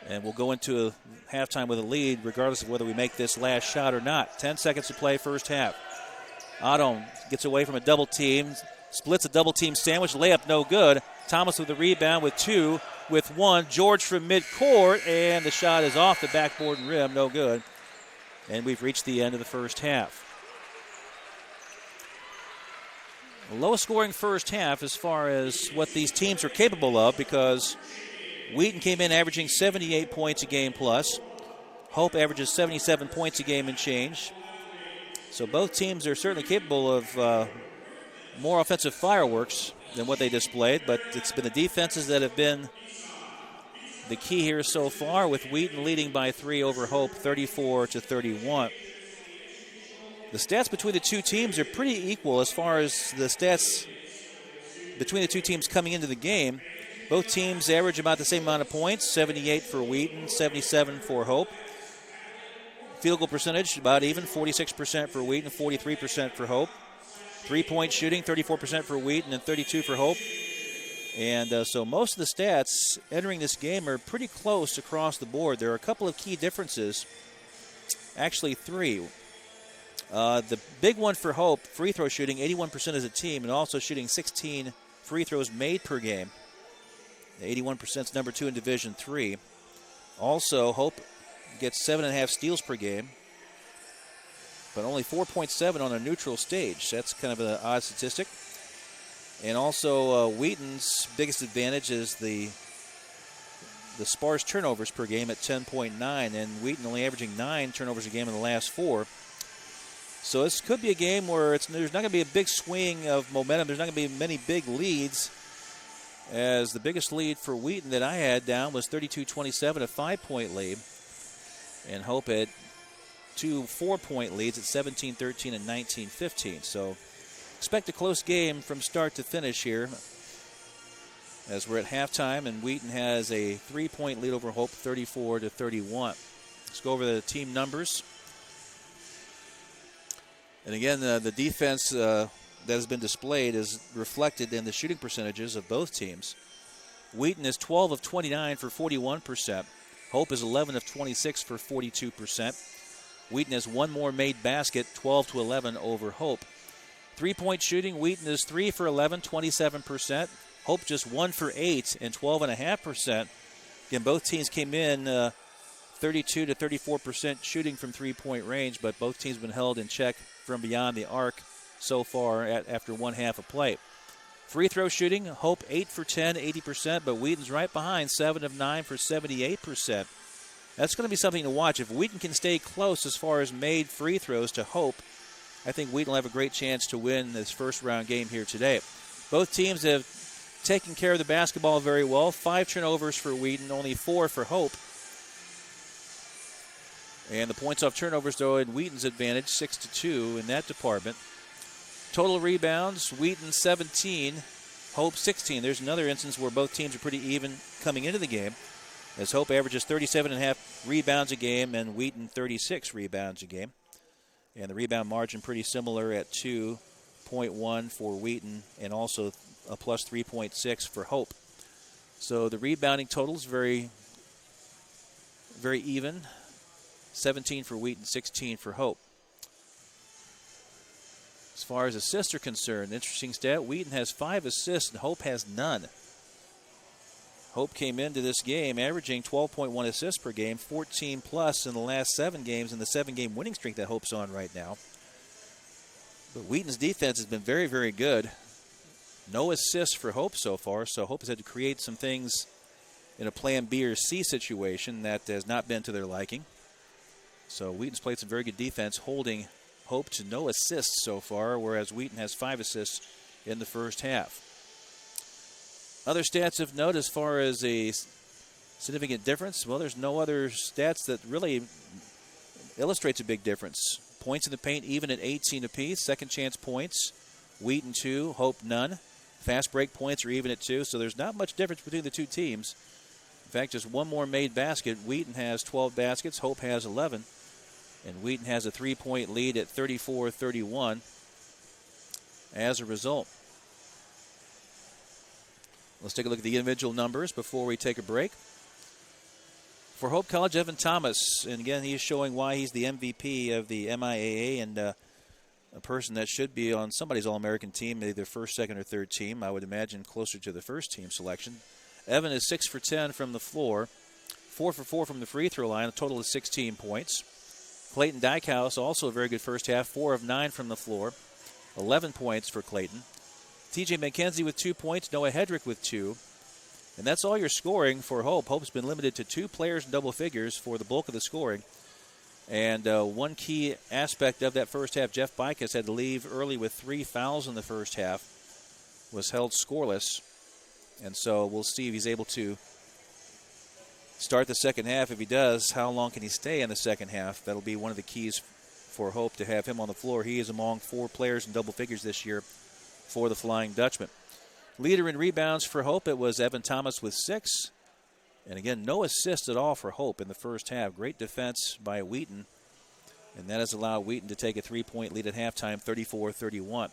and we'll go into a halftime with a lead regardless of whether we make this last shot or not. 10 seconds to play first half. Adom gets away from a double team, splits a double team sandwich, layup no good. Thomas with the rebound with 2, with 1. George from midcourt, and the shot is off the backboard and rim, no good. And we've reached the end of the first half. A low-scoring first half as far as what these teams are capable of, because Wheaton came in averaging 78 points a game plus. Hope averages 77 points a game and change. So both teams are certainly capable of more offensive fireworks than what they displayed, but it's been the defenses that have been the key here so far, with Wheaton leading by 3 over Hope, 34-31. The stats between the two teams are pretty equal as far as the stats between the two teams coming into the game. Both teams average about the same amount of points, 78 for Wheaton, 77 for Hope. Field goal percentage, about even, 46% for Wheaton, 43% for Hope. 3-point shooting, 34% for Wheaton and 32% for Hope. And so most of the stats entering this game are pretty close across the board. There are a couple of key differences, actually 3. The big one for Hope, free throw shooting, 81% as a team, and also shooting 16 free throws made per game. 81% is number 2 in Division III. Also, Hope gets 7.5 steals per game, but only 4.7 on a neutral stage. That's kind of an odd statistic. And also, Wheaton's biggest advantage is the sparse turnovers per game at 10.9, and Wheaton only averaging 9 turnovers a game in the last 4. So this could be a game where there's not going to be a big swing of momentum. There's not going to be many big leads, as the biggest lead for Wheaton that I had down was 32-27, a 5-point lead. And Hope had 2 4-point leads at 17-13 and 19-15. So expect a close game from start to finish here, as we're at halftime, and Wheaton has a 3-point lead over Hope, 34-31. Let's go over the team numbers. And again, the defense that has been displayed is reflected in the shooting percentages of both teams. Wheaton is 12 of 29 for 41%. Hope is 11 of 26 for 42%. Wheaton has 1 more made basket, 12-11 over Hope. 3-point shooting, Wheaton is 3 for 11, 27%. Hope just 1 for 8 and 12.5%. Again, both teams came in 32 to 34% shooting from 3-point range, but both teams have been held in check from beyond the arc so far after one half of play. Free throw shooting, Hope 8 for 10, 80%, but Wheaton's right behind, 7 of 9 for 78%. That's going to be something to watch. If Wheaton can stay close as far as made free throws to Hope, I think Wheaton will have a great chance to win this first round game here today. Both teams have taken care of the basketball very well. 5 turnovers for Wheaton, only 4 for Hope. And the points off turnovers, though, in Wheaton's advantage, 6-2 in that department. Total rebounds, Wheaton 17, Hope 16. There's another instance where both teams are pretty even coming into the game, as Hope averages 37.5 rebounds a game and Wheaton 36 rebounds a game. And the rebound margin pretty similar at 2.1 for Wheaton and also a plus 3.6 for Hope. So the rebounding total is very, very even. 17 for Wheaton, 16 for Hope. As far as assists are concerned, interesting stat, Wheaton has 5 assists and Hope has none. Hope came into this game averaging 12.1 assists per game, 14 plus in the last 7 games in the 7-game winning streak that Hope's on right now. But Wheaton's defense has been very, very good. No assists for Hope so far, so Hope has had to create some things in a plan B or C situation that has not been to their liking. So Wheaton's played some very good defense, holding Hope to no assists so far, whereas Wheaton has 5 assists in the first half. Other stats of note as far as a significant difference, well, there's no other stats that really illustrates a big difference. Points in the paint even at 18 apiece. Second chance points, Wheaton 2, Hope none. Fast break points are even at 2, so there's not much difference between the two teams. In fact, just one more made basket. Wheaton has 12 baskets, Hope has 11. And Wheaton has a 3-point lead at 34-31 as a result. Let's take a look at the individual numbers before we take a break. For Hope College, Evan Thomas, and again, he's showing why he's the MVP of the MIAA and a person that should be on somebody's All-American team, either first, second, or third team. I would imagine closer to the first team selection. Evan is 6 for 10 from the floor, 4 for 4 from the free throw line, a total of 16 points. Clayton Dykehouse, also a very good first half, 4 of 9 from the floor, 11 points for Clayton. TJ McKenzie with 2 points, Noah Hedrick with 2. And that's all your scoring for Hope. Hope's been limited to 2 players in double figures for the bulk of the scoring. And one key aspect of that first half, Jeff Bicus had to leave early with 3 fouls in the first half, was held scoreless. And so we'll see if he's able to start the second half. If he does, how long can he stay in the second half? That'll be one of the keys for Hope to have him on the floor. He is among 4 players in double figures this year for the Flying Dutchman. Leader in rebounds for Hope, it was Evan Thomas with 6. And again, no assists at all for Hope in the first half. Great defense by Wheaton. And that has allowed Wheaton to take a 3-point lead at halftime, 34-31.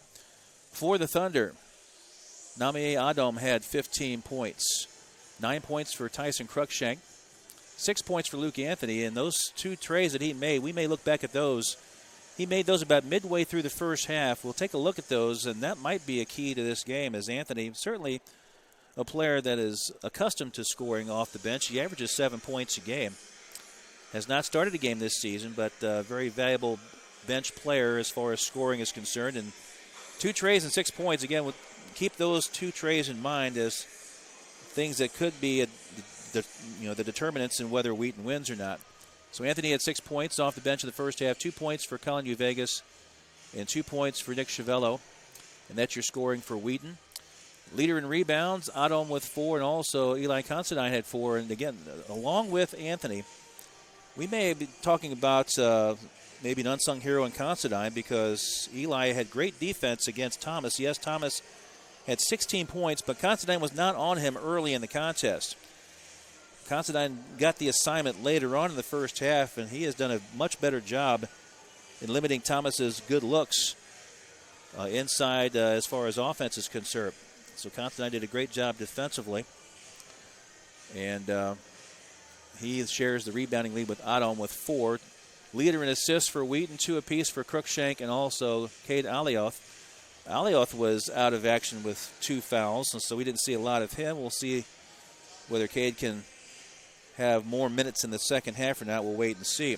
For the Thunder, Nyameye Adom had 15 points. 9 points for Tyson Cruikshank. 6 points for Luke Anthony. And those 2 trays that he made, we may look back at those. He made those about midway through the first half. We'll take a look at those, and that might be a key to this game, as Anthony, certainly a player that is accustomed to scoring off the bench. He averages 7 points a game. Has not started a game this season, but a very valuable bench player as far as scoring is concerned. And 2 trays and 6 points. Again, keep those 2 trays in mind as things that could be the determinants in whether Wheaton wins or not. So Anthony had 6 points off the bench in the first half, 2 points for Colin Uvegas, and 2 points for Nick Chiavello. And that's your scoring for Wheaton. Leader in rebounds, Adom with 4, and also Eli Considine had 4. And again, along with Anthony, we may be talking about maybe an unsung hero in Considine, because Eli had great defense against Thomas. Yes, Thomas had 16 points, but Considine was not on him early in the contest. Considine got the assignment later on in the first half, and he has done a much better job in limiting Thomas's good looks inside as far as offense is concerned. So Considine did a great job defensively, and he shares the rebounding lead with Adom with 4. Leader in assists for Wheaton, 2 apiece for Cruikshank and also Cade Alioth. Alioth was out of action with 2 fouls, and so we didn't see a lot of him. We'll see whether Cade can have more minutes in the second half or not. We'll wait and see.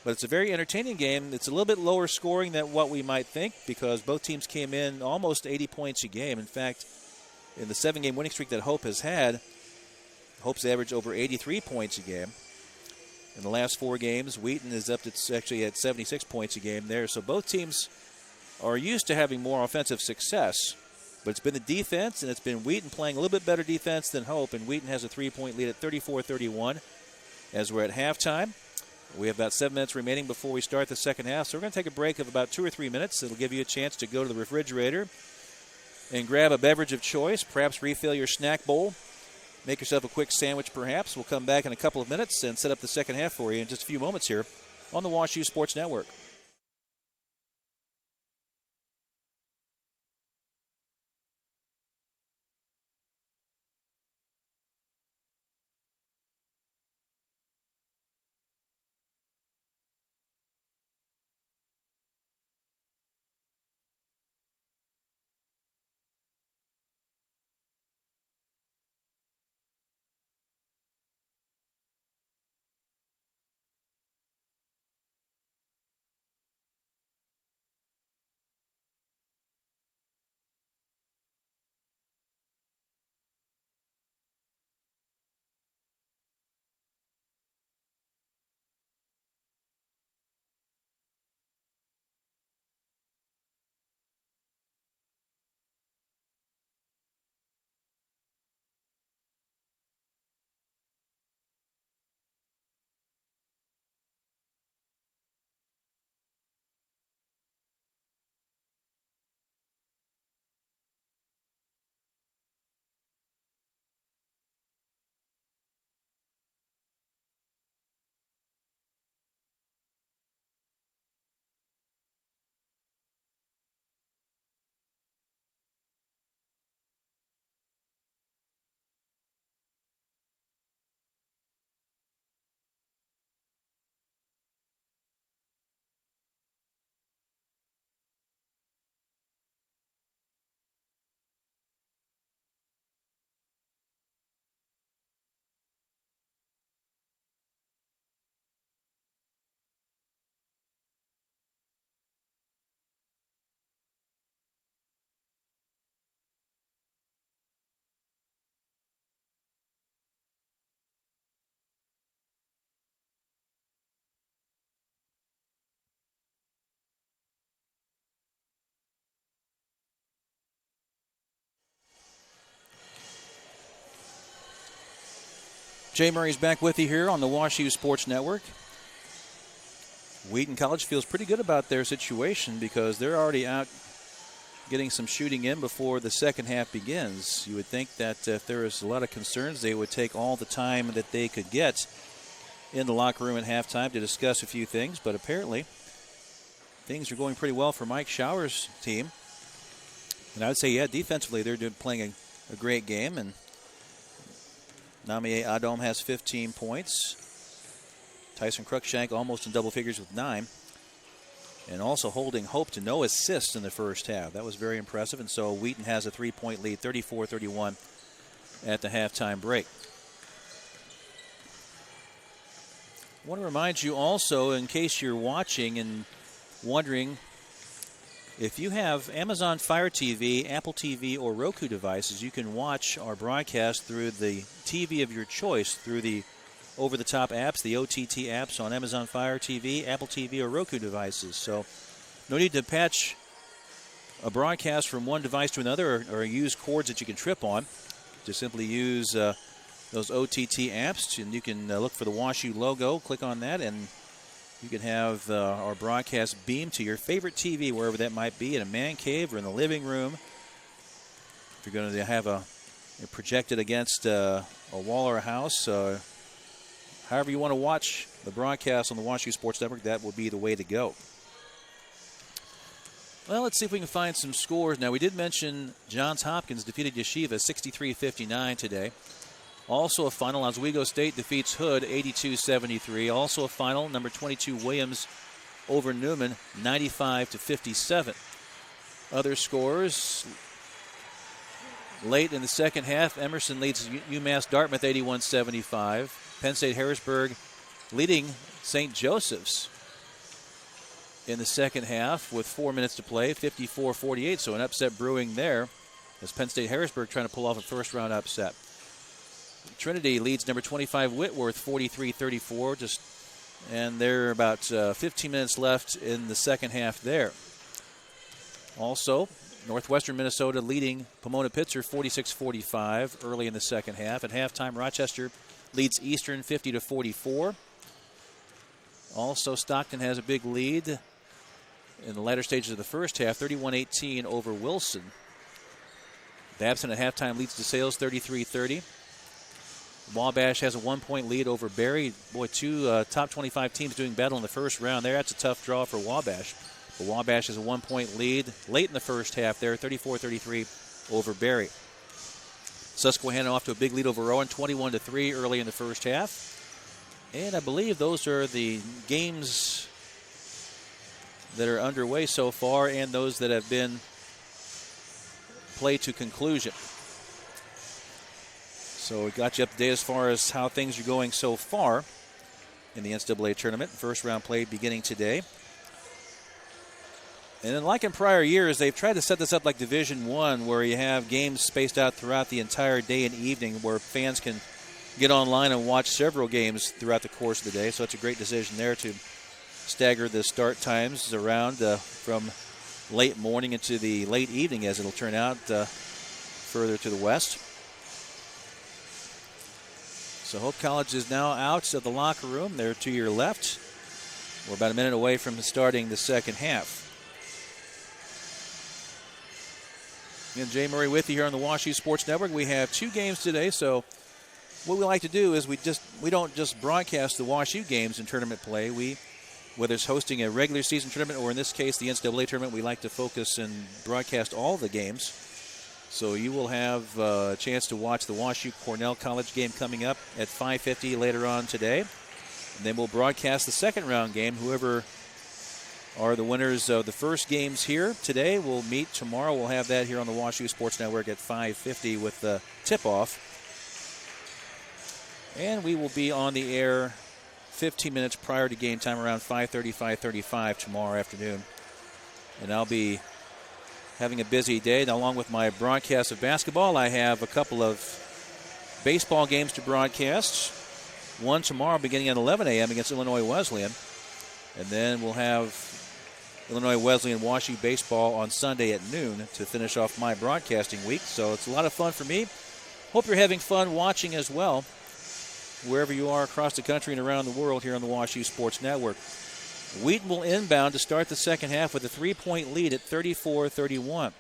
But it's a very entertaining game. It's a little bit lower scoring than what we might think, because both teams came in almost 80 points a game. In fact, in the 7-game winning streak that Hope has had, Hope's averaged over 83 points a game. In the last 4 games, Wheaton is up to actually at 76 points a game there. So both teams are used to having more offensive success. But it's been the defense, and it's been Wheaton playing a little bit better defense than Hope, and Wheaton has a 3-point lead at 34-31 as we're at halftime. We have about 7 minutes remaining before we start the second half, so we're going to take a break of about 2 or 3 minutes. It'll give you a chance to go to the refrigerator and grab a beverage of choice, perhaps refill your snack bowl, make yourself a quick sandwich perhaps. We'll come back in a couple of minutes and set up the second half for you in just a few moments here on the WashU Sports Network. Jay Murray's back with you here on the WashU Sports Network. Wheaton College feels pretty good about their situation because they're already out getting some shooting in before the second half begins. You would think that if there was a lot of concerns, they would take all the time that they could get in the locker room at halftime to discuss a few things, but apparently things are going pretty well for Mike Shower's team. And I would say, yeah, defensively they're playing a great game, and Nyameye Adom has 15 points. Tyson Cruikshank almost in double figures with 9. And also holding hope to no assists in the first half. That was very impressive. And so Wheaton has a 3-point lead, 34-31 at the halftime break. I want to remind you also, in case you're watching and wondering, if you have Amazon Fire TV, Apple TV, or Roku devices, you can watch our broadcast through the TV of your choice through the over-the-top apps, the OTT apps on Amazon Fire TV, Apple TV, or Roku devices. So no need to patch a broadcast from one device to another or use cords that you can trip on. Just simply use those OTT apps, and you can look for the WashU logo, click on that, and you can have our broadcast beamed to your favorite TV, wherever that might be, in a man cave or in the living room. If you're going to have a projected against a wall or a house, however you want to watch the broadcast on the WashU Sports Network, that would be the way to go. Well, let's see if we can find some scores. Now, we did mention Johns Hopkins defeated Yeshiva 63-59 today. Also a final, Oswego State defeats Hood 82-73. Also a final, number 22 Williams over Newman 95-57. Other scores late in the second half, Emerson leads UMass Dartmouth 81-75. Penn State Harrisburg leading St. Joseph's in the second half with 4 minutes to play, 54-48. So an upset brewing there as Penn State Harrisburg trying to pull off a first-round upset. Trinity leads number 25 Whitworth 43-34, and there are about 15 minutes left in the second half there. Also, Northwestern Minnesota leading Pomona-Pitzer 46-45 early in the second half. At halftime, Rochester leads Eastern 50-44. Also, Stockton has a big lead in the latter stages of the first half, 31-18 over Wilson. Babson at halftime leads DeSales 33-30. Wabash has a 1-point lead over Berry. Boy, two top 25 teams doing battle in the first round there. That's a tough draw for Wabash. But Wabash has a 1-point lead late in the first half there, 34-33 over Berry. Susquehanna off to a big lead over Rowan, 21-3 early in the first half. And I believe those are the games that are underway so far and those that have been played to conclusion. So we got you up to date as far as how things are going so far in the NCAA tournament. First round play beginning today. And then like in prior years, they've tried to set this up like Division I, where you have games spaced out throughout the entire day and evening where fans can get online and watch several games throughout the course of the day. So it's a great decision there to stagger the start times around from late morning into the late evening, as it'll turn out further to the west. So Hope College is now out of the locker room. They're to your left. We're about a minute away from starting the second half. And Jay Murray with you here on the WashU Sports Network. We have two games today, so what we like to do is we don't just broadcast the WashU games in tournament play. Whether it's hosting a regular season tournament or in this case the NCAA tournament, we like to focus and broadcast all the games. So you will have a chance to watch the WashU Cornell College game coming up at 5:50 later on today. And then we'll broadcast the second round game. Whoever are the winners of the first games here today will meet tomorrow. We'll have that here on the WashU Sports Network at 5:50 with the tip-off. And we will be on the air 15 minutes prior to game time, around 5:30, 5:35 tomorrow afternoon. And I'll be having a busy day. And along with my broadcast of basketball, I have a couple of baseball games to broadcast. One tomorrow beginning at 11 a.m. against Illinois Wesleyan. And then we'll have Illinois Wesleyan WashU baseball on Sunday at noon to finish off my broadcasting week. So it's a lot of fun for me. Hope you're having fun watching as well, wherever you are across the country and around the world here on the WashU Sports Network. Wheaton will inbound to start the second half with a 3-point lead at 34-31.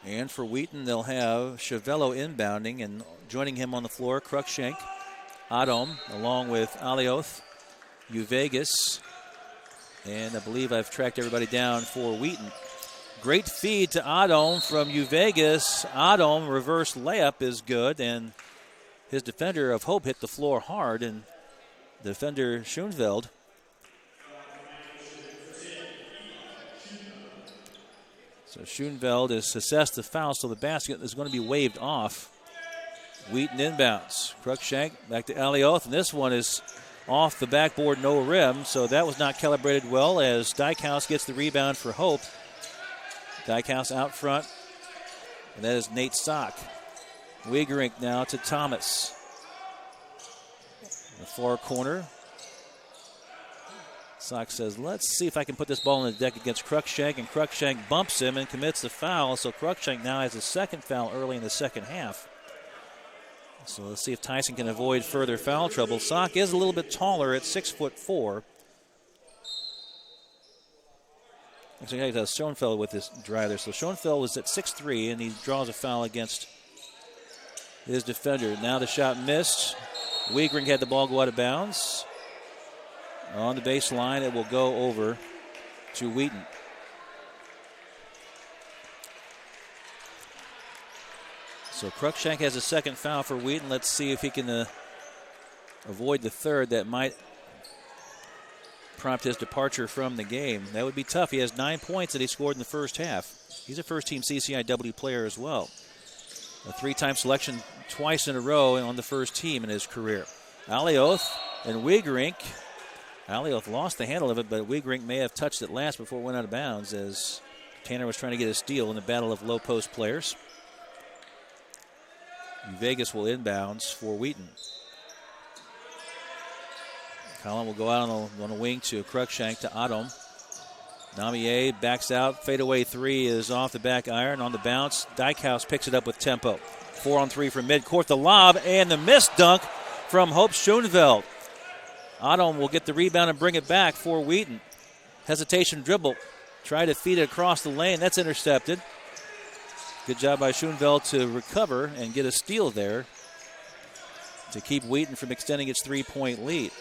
And for Wheaton, they'll have Chavello inbounding, and joining him on the floor, Cruikshank, Adom, along with Alioth, Uvegas, and I believe I've tracked everybody down for Wheaton. Great feed to Adom from Uvegas. Adom reverse layup is good, and his defender of Hope hit the floor hard, and defender Schoenveld So Schoenveld has assessed the foul, so the basket is going to be waved off. Wheaton inbounds. Cruikshank back to Alioth, and this one is off the backboard, no rim, so that was not calibrated well as Dykehouse gets the rebound for Hope. Dykehouse out front, and that is Nate Sock. Wegerink now to Thomas. In the far corner. Sock says, let's see if I can put this ball in the deck against Cruikshank, and Cruikshank bumps him and commits the foul, so Cruikshank now has a second foul early in the second half. So let's see if Tyson can avoid further foul trouble. Sock is a little bit taller at 6'4". Actually, I got Schoenfeld with this drive there. So Schoenfeld was at 6'3", and he draws a foul against his defender. Now the shot missed. Wegerink had the ball go out of bounds. On the baseline, it will go over to Wheaton. So Cruikshank has a second foul for Wheaton. Let's see if he can avoid the third that might prompt his departure from the game. That would be tough. He has 9 points that he scored in the first half. He's a first-team CCIW player as well. A three-time selection twice in a row on the first team in his career. Alioth and Wegerink. Alioth lost the handle of it, but Wegerink may have touched it last before it went out of bounds as Tanner was trying to get a steal in the battle of low-post players. Vegas will inbounds for Wheaton. Collin will go out on a wing to Cruikshank to Adom. Nyameye backs out. Fadeaway three is off the back iron. On the bounce, Dykehouse picks it up with tempo. 4-on-3 from midcourt. The lob and the missed dunk from Hope Schoenveld. Adom will get the rebound and bring it back for Wheaton. Hesitation dribble. Try to feed it across the lane. That's intercepted. Good job by Schoenveld to recover and get a steal there to keep Wheaton from extending its 3-point lead.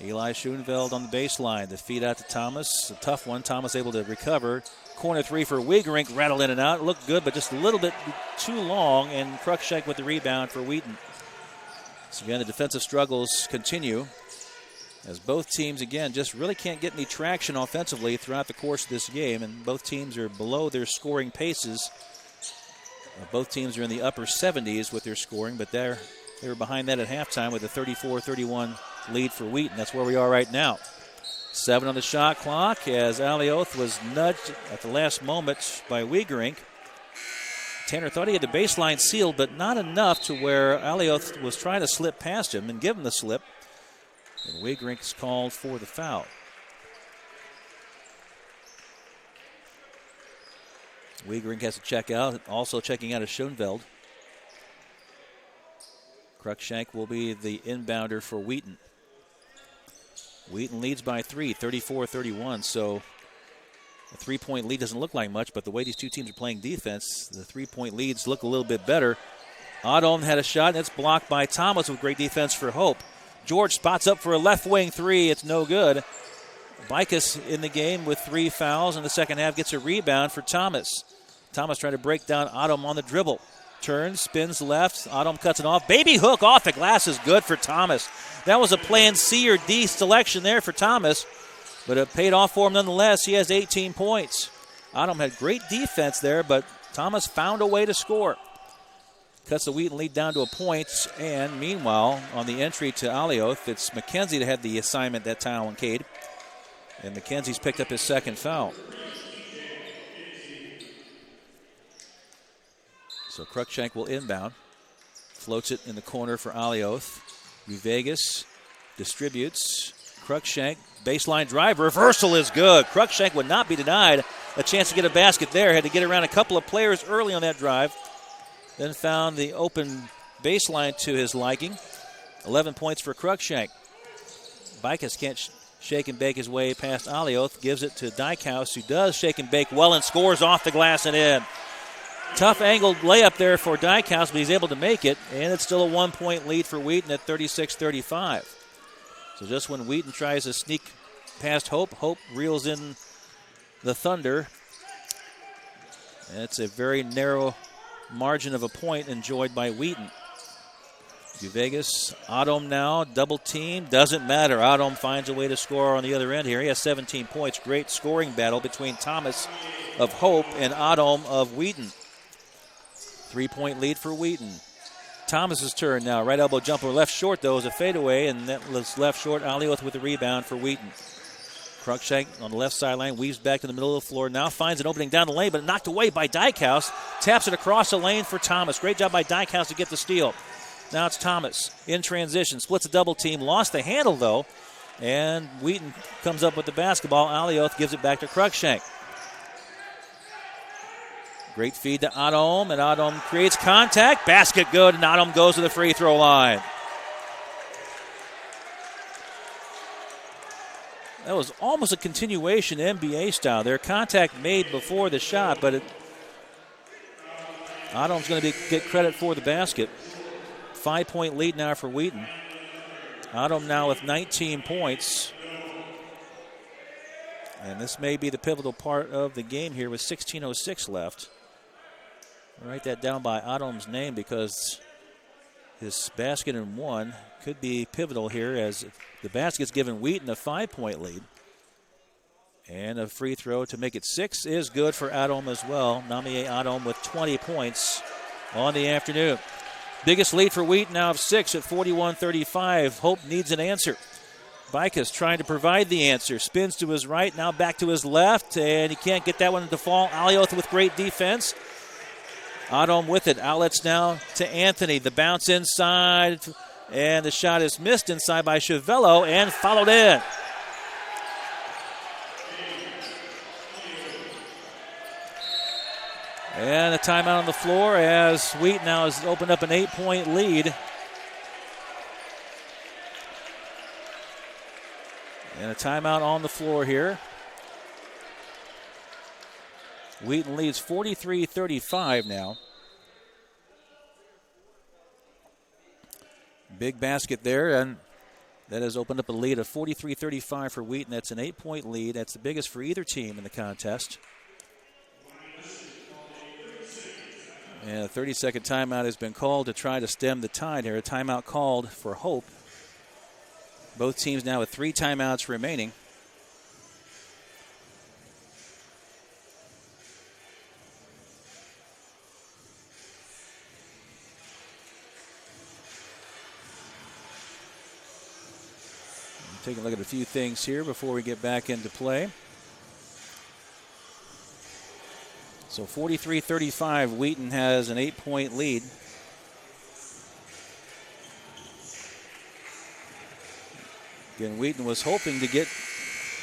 Eli Schoenveld on the baseline. The feed out to Thomas. A tough one. Thomas able to recover. Corner three for Wegerink. Rattle in and out. Looked good, but just a little bit too long. And Cruikshank with the rebound for Wheaton. So again, the defensive struggles continue as both teams, again, just really can't get any traction offensively throughout the course of this game. And both teams are below their scoring paces. Both teams are in the upper 70s with their scoring, but they were behind that at halftime with a 34-31 lead for Wheaton. That's where we are right now. 7 on the shot clock as Alioth was nudged at the last moment by Wegerink. Tanner thought he had the baseline sealed, but not enough to where Alioth was trying to slip past him and give him the slip. And Wegerink's called for the foul. Wegerink has to check out. Also checking out is Schoenveld. Cruikshank will be the inbounder for Wheaton. Wheaton leads by 3, 34-31. So a 3-point lead doesn't look like much, but the way these two teams are playing defense, the 3-point leads look a little bit better. Adom had a shot, and it's blocked by Thomas with great defense for Hope. George spots up for a left wing three. It's no good. Bikus in the game with 3 fouls in the second half gets a rebound for Thomas. Thomas trying to break down Adom on the dribble. Turns, spins left. Adom cuts it off. Baby hook off the glass is good for Thomas. That was a plan C or D selection there for Thomas, but it paid off for him nonetheless. He has 18 points. Adom had great defense there, but Thomas found a way to score. Cuts the Wheaton lead down to a point, and meanwhile, on the entry to Alioth, it's McKenzie that had the assignment that time on Cade, and McKenzie's picked up his second foul. So Cruikshank will inbound. Floats it in the corner for Alioth. Vegas distributes. Cruikshank, baseline drive. Reversal is good. Cruikshank would not be denied a chance to get a basket there. Had to get around a couple of players early on that drive. Then found the open baseline to his liking. 11 points for Cruikshank. Bikus can't shake and bake his way past Alioth. Gives it to Dykhouse, who does shake and bake well and scores off the glass and in. Tough angled layup there for Dykhouse, but he's able to make it, and it's still a 1-point lead for Wheaton at 36-35. So just when Wheaton tries to sneak past Hope, Hope reels in the Thunder. And it's a very narrow margin of a point enjoyed by Wheaton. Vegas, Adom now, double team, doesn't matter. Adom finds a way to score on the other end here. He has 17 points. Great scoring battle between Thomas of Hope and Adom of Wheaton. 3-point lead for Wheaton. Thomas's turn now. Right elbow jumper, left short though is a fadeaway, and that was left short. Alioth with the rebound for Wheaton. Cruikshank on the left sideline, weaves back to the middle of the floor, now finds an opening down the lane, but knocked away by Dykhouse. Taps it across the lane for Thomas. Great job by Dykhouse to get the steal. Now it's Thomas in transition, splits a double team, lost the handle though, and Wheaton comes up with the basketball. Alioth gives it back to Cruikshank. Great feed to Adom, and Adom creates contact. Basket good, and Adom goes to the free throw line. That was almost a continuation NBA style there. Contact made before the shot, but Adom's going to get credit for the basket. 5-point lead now for Wheaton. Adom now with 19 points. And this may be the pivotal part of the game here with 16:06 left. I'll write that down by Adom's name because his basket in one could be pivotal here as the basket's given Wheaton a 5-point lead. And a free throw to make it 6 is good for Adom as well. Nyameye Adom with 20 points on the afternoon. Biggest lead for Wheaton now of 6 at 41-35. Hope needs an answer. Bikus trying to provide the answer. Spins to his right, now back to his left, and he can't get that one to fall. Alioth with great defense. Adom with it. Outlets now to Anthony. The bounce inside, and the shot is missed inside by Chiavello and followed in. And a timeout on the floor as Wheaton now has opened up an 8-point lead. And a timeout on the floor here. Wheaton leads 43-35 now. Big basket there, and that has opened up a lead of 43-35 for Wheaton. That's an 8-point lead. That's the biggest for either team in the contest. And a 30-second timeout has been called to try to stem the tide here. A timeout called for Hope. Both teams now with 3 timeouts remaining. Taking a look at a few things here before we get back into play. So 43-35, Wheaton has an 8-point lead. Again, Wheaton was hoping to get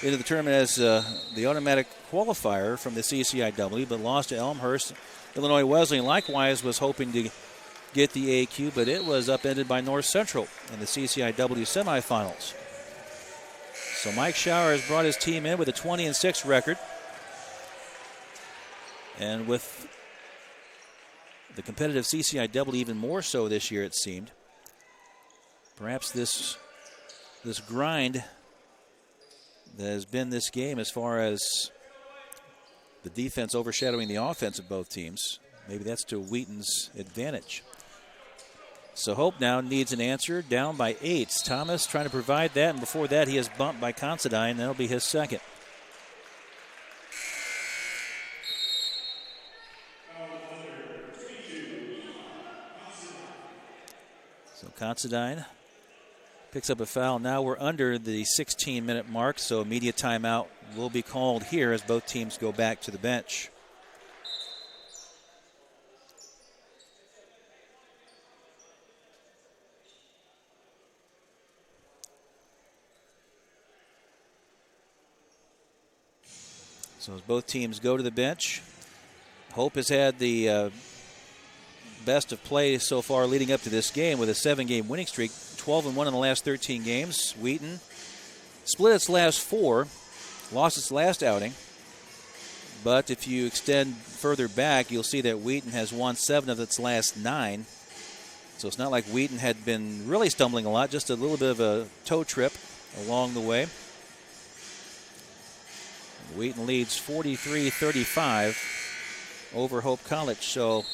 into the tournament as the automatic qualifier from the CCIW, but lost to Elmhurst. Illinois Wesleyan likewise was hoping to get the AQ, but it was upended by North Central in the CCIW semifinals. So Mike Schauer has brought his team in with a 20-6 record. And with the competitive CCIW even more so this year, it seemed. Perhaps this grind that has been this game as far as the defense overshadowing the offense of both teams, maybe that's to Wheaton's advantage. So Hope now needs an answer, down by 8. Thomas trying to provide that, and before that he is bumped by Considine. That'll be his second. So Considine picks up a foul. Now we're under the 16-minute mark, so immediate timeout will be called here as both teams go back to the bench. So as both teams go to the bench, Hope has had the best of play so far leading up to this game with a 7-game winning streak, 12-1 in the last 13 games. Wheaton split its last 4, lost its last outing. But if you extend further back, you'll see that Wheaton has won 7 of its last 9. So it's not like Wheaton had been really stumbling a lot, just a little bit of a toe trip along the way. Wheaton leads 43-35 over Hope College. So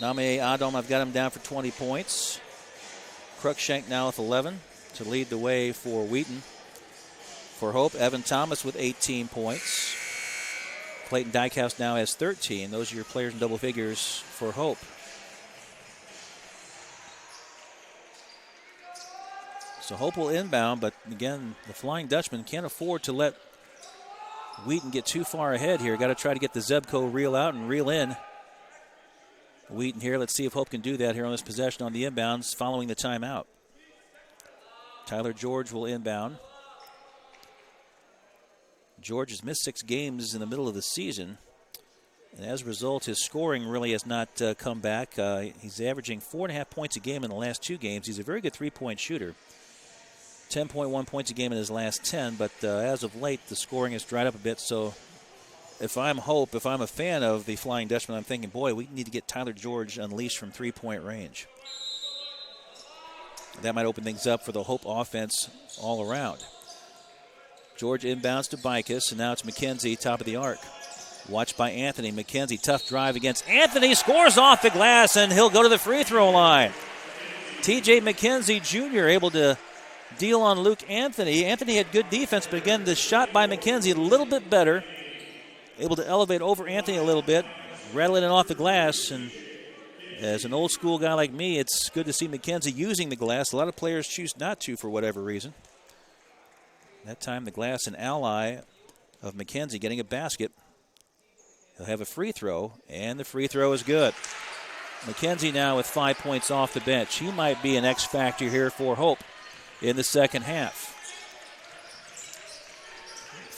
Nyameye Adom, I've got him down for 20 points. Cruikshank now with 11 to lead the way for Wheaton. For Hope, Evan Thomas with 18 points. Clayton Dykehouse now has 13. Those are your players in double figures for Hope. So Hope will inbound, but again, the Flying Dutchman can't afford to let Wheaton get too far ahead here. Got to try to get the Zebco reel out and reel in. Wheaton here. Let's see if Hope can do that here on this possession on the inbounds following the timeout. Tyler George will inbound. George has missed 6 games in the middle of the season. And as a result, his scoring really has not come back. He's averaging 4.5 points a game in the last 2 games. He's a very good three-point shooter. 10.1 points a game in his last 10, but as of late, the scoring has dried up a bit. So if I'm Hope, if I'm a fan of the Flying Dutchman, I'm thinking, boy, we need to get Tyler George unleashed from three-point range. That might open things up for the Hope offense all around. George inbounds to Bicus, and now it's McKenzie, top of the arc. Watched by Anthony. McKenzie, tough drive against Anthony, scores off the glass, and he'll go to the free throw line. TJ McKenzie Jr. able to deal on Luke Anthony. Anthony had good defense, but again, the shot by McKenzie a little bit better. Able to elevate over Anthony a little bit, rattling it off the glass. And as an old school guy like me, it's good to see McKenzie using the glass. A lot of players choose not to for whatever reason. That time the glass, an ally of McKenzie getting a basket. He'll have a free throw, and the free throw is good. McKenzie now with 5 points off the bench. He might be an X factor here for Hope in the second half.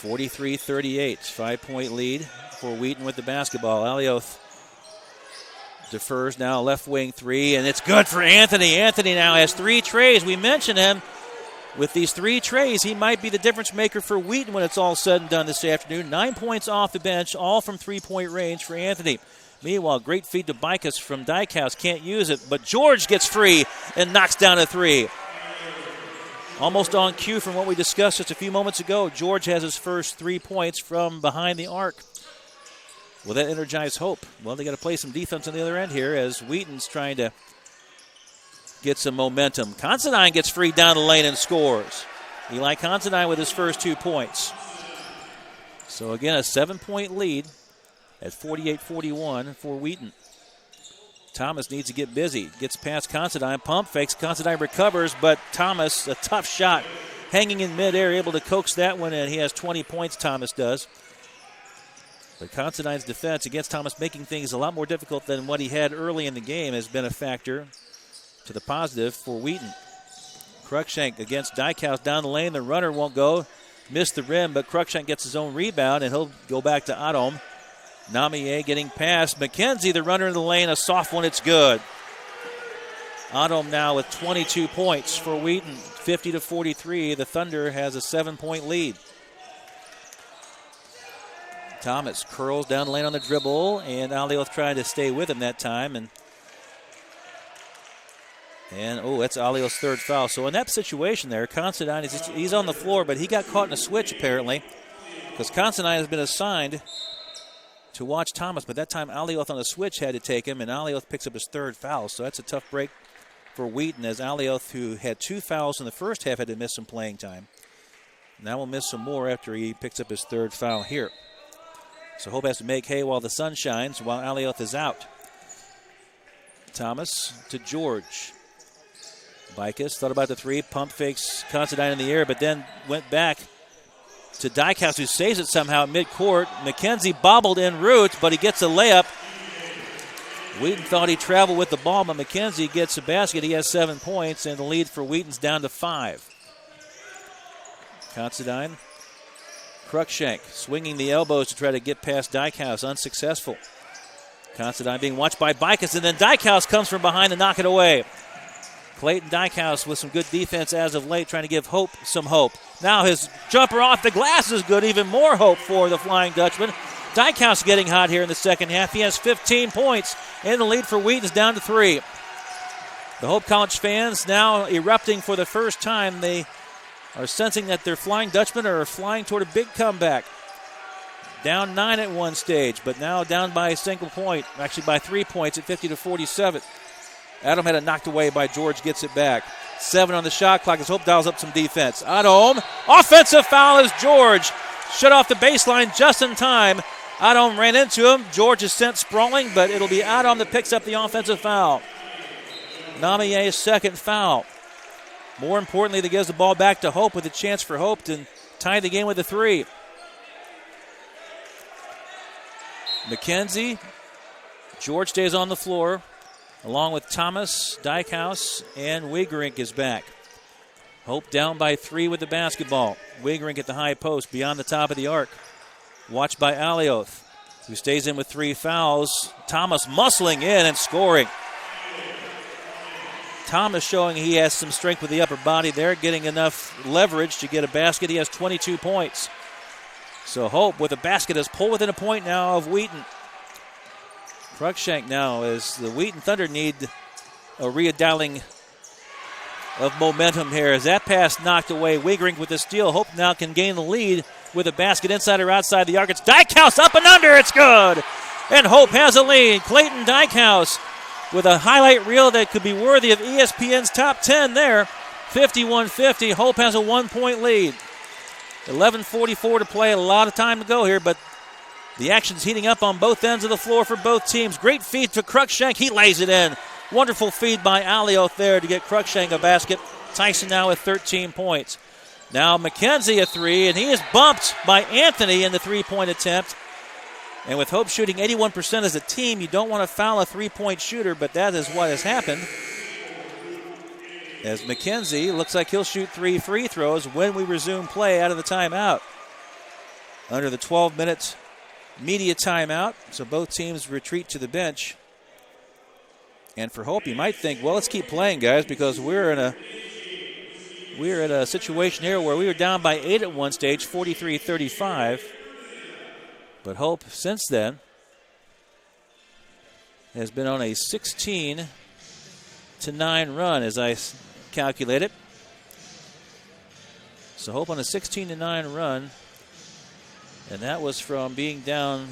43-38, 5-point lead for Wheaton with the basketball. Alioth defers now, left wing three, and it's good for Anthony. Anthony now has 3 trays. We mentioned him. With these 3 trays, he might be the difference maker for Wheaton when it's all said and done this afternoon. 9 points off the bench, all from 3-point range for Anthony. Meanwhile, great feed to Bicus from Dykehouse. Can't use it, but George gets free and knocks down a 3. Almost on cue from what we discussed just a few moments ago. George has his first 3 points from behind the arc. Will that energize Hope? Well, they got to play some defense on the other end here as Wheaton's trying to get some momentum. Considine gets free down the lane and scores. Eli Considine with his first 2 points. So again, a 7-point lead at 48-41 for Wheaton. Thomas needs to get busy. Gets past Considine, pump fakes. Considine recovers, but Thomas, a tough shot, hanging in midair, able to coax that one in. He has 20 points, Thomas does. But Considine's defense against Thomas, making things a lot more difficult than what he had early in the game, has been a factor to the positive for Wheaton. Cruikshank against Dykehouse down the lane. The runner won't go. Missed the rim, but Cruikshank gets his own rebound, and he'll go back to Adom. Nyameye getting past McKenzie, the runner in the lane. A soft one, it's good. Adom now with 22 points for Wheaton. 50-43. The Thunder has a 7-point lead. Thomas curls down the lane on the dribble, and Alioth trying to stay with him that time. And that's Alioth's 3rd foul. So in that situation there, Considine, he's on the floor, but he got caught in a switch apparently because Considine has been assigned to watch Thomas, but that time Alioth on a switch had to take him, and Alioth picks up his 3rd foul. So that's a tough break for Wheaton as Alioth, who had 2 fouls in the first half, had to miss some playing time. Now will miss some more after he picks up his 3rd foul here. So Hope has to make hay while the sun shines, while Alioth is out. Thomas to George. Bicus thought about the 3, pump fakes Considine in the air, but then went back to Dykehouse, who saves it somehow at midcourt. McKenzie bobbled en route, but he gets a layup. Wheaton thought he traveled with the ball, but McKenzie gets a basket. He has 7 points, and the lead for Wheaton's down to 5. Considine. Cruikshank swinging the elbows to try to get past Dykehouse, unsuccessful. Considine being watched by Bicus, and then Dykehouse comes from behind to knock it away. Clayton Dykehouse with some good defense as of late, trying to give Hope some hope. Now his jumper off the glass is good, even more hope for the Flying Dutchman. Dykehouse getting hot here in the second half. He has 15 points, and the lead for Wheaton is down to 3. The Hope College fans now erupting for the first time. They are sensing that their Flying Dutchmen are flying toward a big comeback. Down 9 at one stage, but now down by a single point, actually by 3 points at 50-47. Adom had it knocked away by George, gets it back. 7 on the shot clock as Hope dials up some defense. Adom, offensive foul as George shut off the baseline just in time. Adom ran into him. George is sent sprawling, but it'll be Adom that picks up the offensive foul. Namaye's 2nd foul. More importantly, that gives the ball back to Hope with a chance for Hope to tie the game with a 3. McKenzie, George stays on the floor, along with Thomas, Dykehouse, and Wigerink is back. Hope down by 3 with the basketball. Wigerink at the high post beyond the top of the arc. Watched by Alioth, who stays in with 3 fouls. Thomas muscling in and scoring. Thomas showing he has some strength with the upper body there, getting enough leverage to get a basket. He has 22 points. So Hope with a basket is pulled within a point now of Wheaton. Cruikshank now as the Wheaton Thunder need a redialing of momentum here. As that pass knocked away, Wigerink with the steal. Hope now can gain the lead with a basket inside or outside the arc. It's Dykehouse up and under. It's good. And Hope has a lead. Clayton Dykehouse with a highlight reel that could be worthy of ESPN's top 10 there. 51-50. Hope has a 1-point lead. 11:44 to play. A lot of time to go here, but the action's heating up on both ends of the floor for both teams. Great feed to Cruikshank. He lays it in. Wonderful feed by Alioth there to get Cruikshank a basket. Tyson now with 13 points. Now McKenzie a 3, and he is bumped by Anthony in the 3-point attempt. And with Hope shooting 81% as a team, you don't want to foul a 3-point shooter, but that is what has happened. As McKenzie looks like he'll shoot 3 free throws when we resume play out of the timeout. Under the 12-minute media timeout, so both teams retreat to the bench. And for Hope, you might think, well, let's keep playing, guys, because we're in a situation here where we were down by 8 at one stage, 43-35. But Hope, since then, has been on a 16-9 run, as I calculate it. So Hope on a 16-9 run, and that was from being down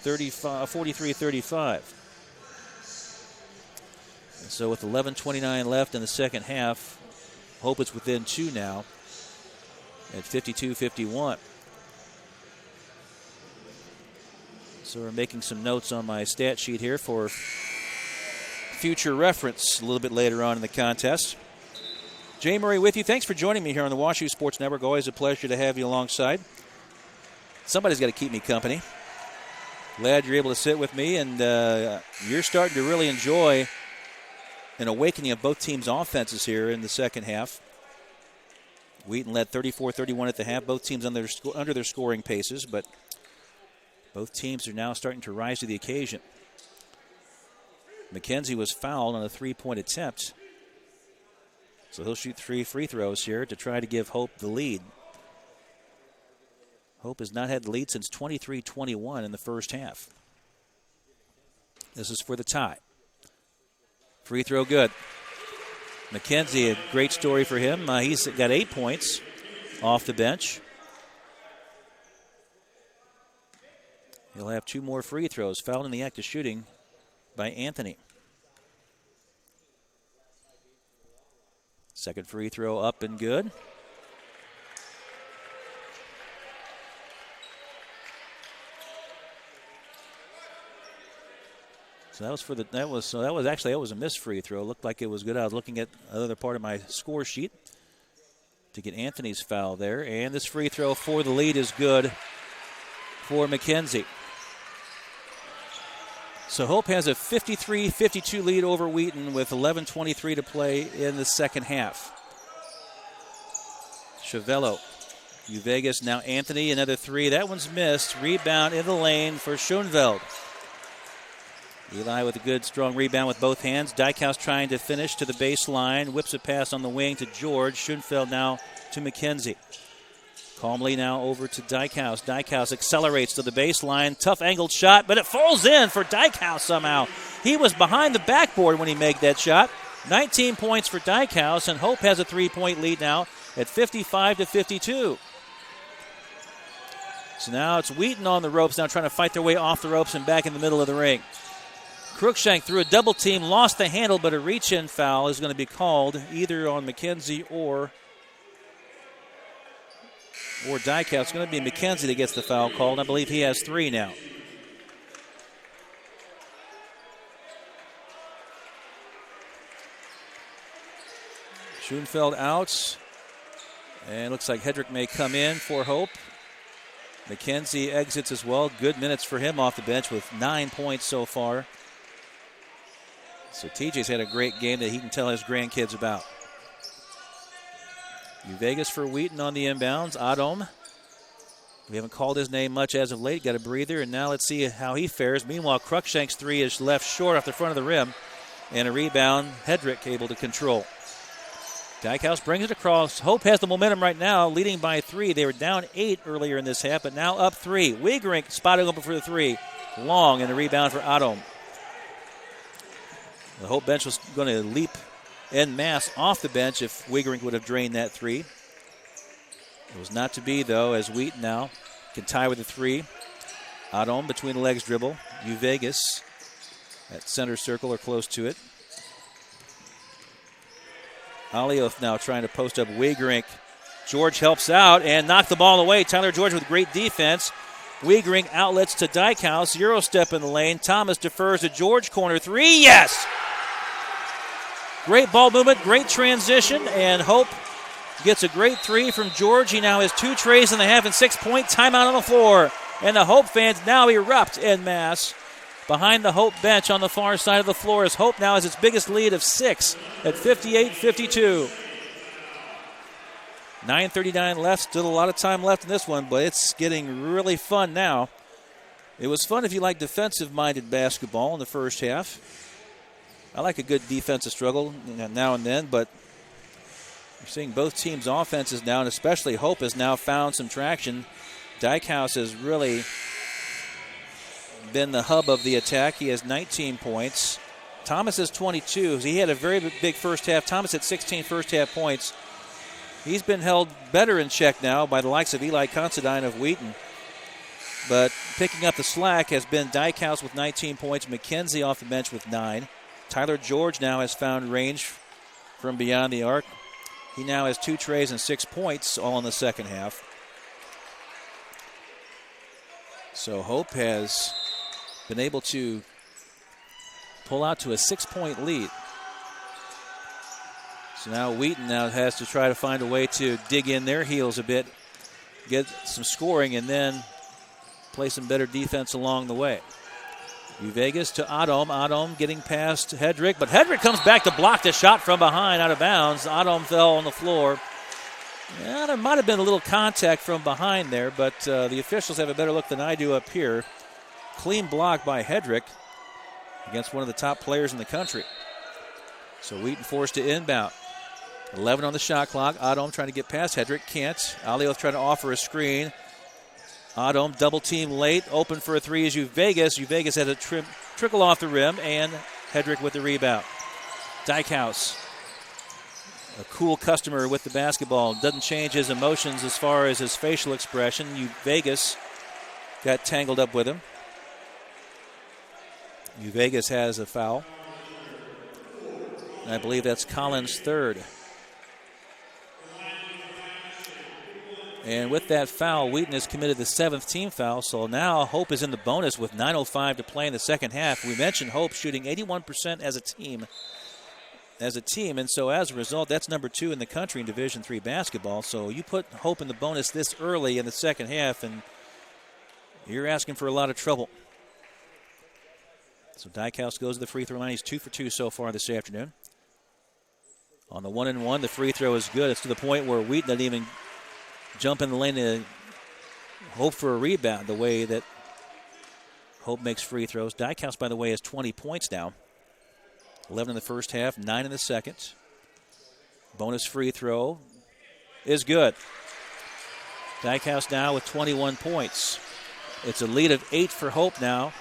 43-35. So with 11:29 left in the second half, Hope is within 2 now at 52-51. So we're making some notes on my stat sheet here for future reference a little bit later on in the contest. Jay Murray with you. Thanks for joining me here on the WashU Sports Network. Always a pleasure to have you alongside. Somebody's got to keep me company. Glad you're able to sit with me, and you're starting to really enjoy an awakening of both teams' offenses here in the second half. Wheaton led 34-31 at the half. Both teams under their scoring paces, but both teams are now starting to rise to the occasion. McKenzie was fouled on a three-point attempt, so he'll shoot 3 free throws here to try to give Hope the lead. Hope has not had the lead since 23-21 in the first half. This is for the tie. Free throw good. McKenzie, a great story for him. He's got 8 points off the bench. He'll have 2 more free throws. Fouled in the act of shooting by Anthony. Second free throw up and good. So that was a missed free throw. Looked like it was good. I was looking at another part of my score sheet to get Anthony's foul there. And this free throw for the lead is good for McKenzie. So Hope has a 53-52 lead over Wheaton with 11:23 to play in the second half. Chavello, Vegas, now Anthony, another 3. That one's missed. Rebound in the lane for Schoenveld. Eli with a good, strong rebound with both hands. Dykhouse trying to finish to the baseline. Whips a pass on the wing to George. Schoenfeld now to McKenzie. Calmly now over to Dykhouse. Dykhouse accelerates to the baseline. Tough angled shot, but it falls in for Dykhouse somehow. He was behind the backboard when he made that shot. 19 points for Dykhouse, and Hope has a 3-point lead now at 55-52. So now it's Wheaton on the ropes, now trying to fight their way off the ropes and back in the middle of the ring. Cruikshank threw a double team, lost the handle, but a reach-in foul is going to be called either on McKenzie or Dykhouse. It's going to be McKenzie that gets the foul called. I believe he has 3 now. Schoenfeld out. And it looks like Hedrick may come in for Hope. McKenzie exits as well. Good minutes for him off the bench with 9 points so far. So TJ's had a great game that he can tell his grandkids about. Vegas for Wheaton on the inbounds. Adom. We haven't called his name much as of late. Got a breather, and now let's see how he fares. Meanwhile, Cruikshank's 3 is left short off the front of the rim. And a rebound, Hedrick able to control. Dykhouse brings it across. Hope has the momentum right now, leading by 3. They were down 8 earlier in this half, but now up 3. Wegerink spotting open for the 3. Long, and a rebound for Adom. The Hope bench was going to leap en masse off the bench if Wegerink would have drained that 3. It was not to be, though, as Wheaton now can tie with a 3. Adom between the legs dribble. Vegas at center circle or close to it. Alioth now trying to post up Wegerink. George helps out and knocked the ball away. Tyler George with great defense. Wegerink outlets to Dykhouse. Euro step in the lane. Thomas defers to George. Corner 3. Yes! Great ball movement, great transition, and Hope gets a great 3 from George. He now has 2 trays in the half and 6-point timeout on the floor. And the Hope fans now erupt en masse behind the Hope bench on the far side of the floor as Hope now has its biggest lead of 6 at 58-52. 9:39 left. Still a lot of time left in this one, but it's getting really fun now It was fun if you like defensive-minded basketball in the first half. I like a good defensive struggle now and then, but we're seeing both teams' offenses now, and especially Hope has now found some traction. Dykehouse has really been the hub of the attack. He has 19 points. Thomas has 22. He had a very big first half. Thomas had 16 first half points. He's been held better in check now by the likes of Eli Considine of Wheaton. But picking up the slack has been Dykehouse with 19 points. McKenzie off the bench with 9. Tyler George now has found range from beyond the arc. He now has 2 trays and 6 points, all in the second half. So Hope has been able to pull out to a 6-point lead. So now Wheaton now has to try to find a way to dig in their heels a bit, get some scoring, and then play some better defense along the way. Vegas to Adom. Adom getting past Hedrick, but Hedrick comes back to block the shot from behind out of bounds. Adom fell on the floor. Yeah, there might have been a little contact from behind there, but the officials have a better look than I do up here. Clean block by Hedrick against one of the top players in the country. So Wheaton forced to inbound. 11 on the shot clock. Adom trying to get past Hedrick. Can't. Alioth trying to offer a screen. Adom double team late. Open for a three is Vegas. Vegas had a trickle off the rim, and Hedrick with the rebound. Dykehouse, a cool customer with the basketball. Doesn't change his emotions as far as his facial expression. Vegas got tangled up with him. Vegas has a foul. And I believe that's Collins' third. And with that foul, Wheaton has committed the 7th team foul, so now Hope is in the bonus with 9:05 to play in the second half. We mentioned Hope shooting 81% as a team, and so as a result, that's number 2 in the country in Division III basketball. So you put Hope in the bonus this early in the second half, and you're asking for a lot of trouble. So Dykehouse goes to the free throw line. He's 2 for 2 so far this afternoon. On the 1-and-1, the free throw is good. It's to the point where Wheaton doesn't even jump in the lane to hope for a rebound the way that Hope makes free throws. Dykehouse, by the way, has 20 points now. 11 in the first half, 9 in the second. Bonus free throw is good. Dykehouse now with 21 points. It's a lead of 8 for Hope now,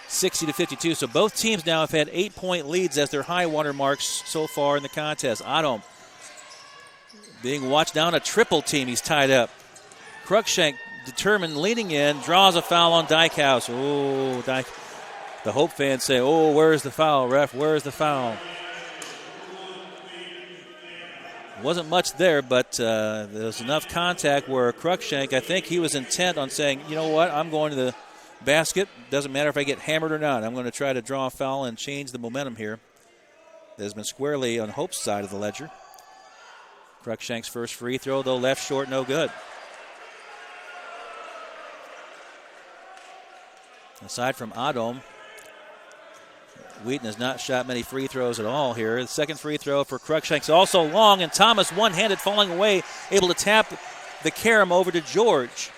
60-52. So both teams now have had 8-point leads as their high water marks so far in the contest. Adom being watched down, a triple team. He's tied up. Cruikshank determined, leaning in, draws a foul on Dykehouse. Oh, the Hope fans say, oh, where's the foul, ref? Where's the foul? Wasn't much there, but there was enough contact where Cruikshank, I think he was intent on saying, you know what, I'm going to the basket. Doesn't matter if I get hammered or not. I'm going to try to draw a foul and change the momentum here. That has been squarely on Hope's side of the ledger. Cruikshank's first free throw, though, left short, no good. Aside from Adom, Wheaton has not shot many free throws at all here. The second free throw for Cruikshank's also long, and Thomas one-handed falling away, able to tap the carom over to George.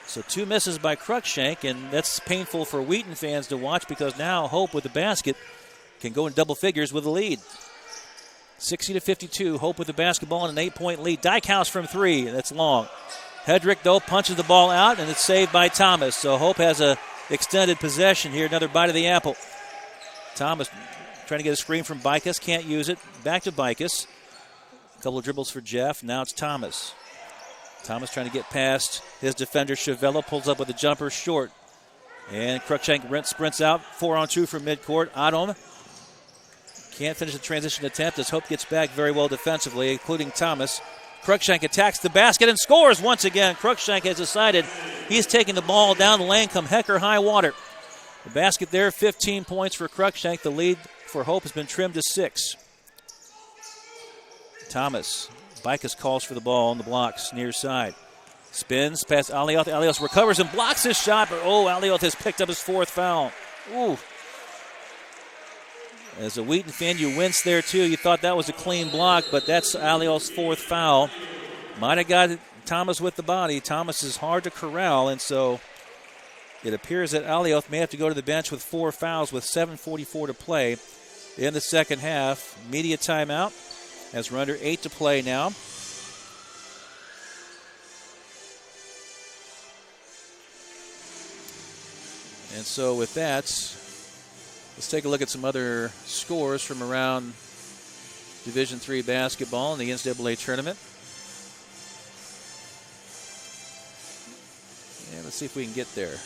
So 2 misses by Cruikshank, and that's painful for Wheaton fans to watch because now Hope with the basket can go in double figures with a lead. 60-52, Hope with the basketball and an 8-point lead. Dykehouse from 3, that's long. Hedrick, though, punches the ball out, and it's saved by Thomas. So Hope has a extended possession here, another bite of the apple. Thomas trying to get a screen from Bicus, can't use it. Back to Bicus. A couple of dribbles for Jeff, now it's Thomas. Thomas trying to get past his defender, Chavella, pulls up with a jumper short. And Cruikshank sprints out, 4-on-2 from midcourt. Adom can't finish the transition attempt as Hope gets back very well defensively, including Thomas. Cruikshank attacks the basket and scores once again. Cruikshank has decided he's taking the ball down the lane come heck or high water. The basket there, 15 points for Cruikshank. The lead for Hope has been trimmed to 6. Thomas, Bicus calls for the ball on the blocks near side. Spins past Alioth. Alioth recovers and blocks his shot, but Alioth has picked up his 4th foul. Ooh. As a Wheaton fan, you wince there too. You thought that was a clean block, but that's Alioth's 4th foul. Might have got Thomas with the body. Thomas is hard to corral, and so it appears that Alioth may have to go to the bench with 4 fouls with 7:44 to play in the second half. Media timeout as we're under 8 to play now. And so with that, let's take a look at some other scores from around Division III basketball in the NCAA tournament. And let's see if we can get there.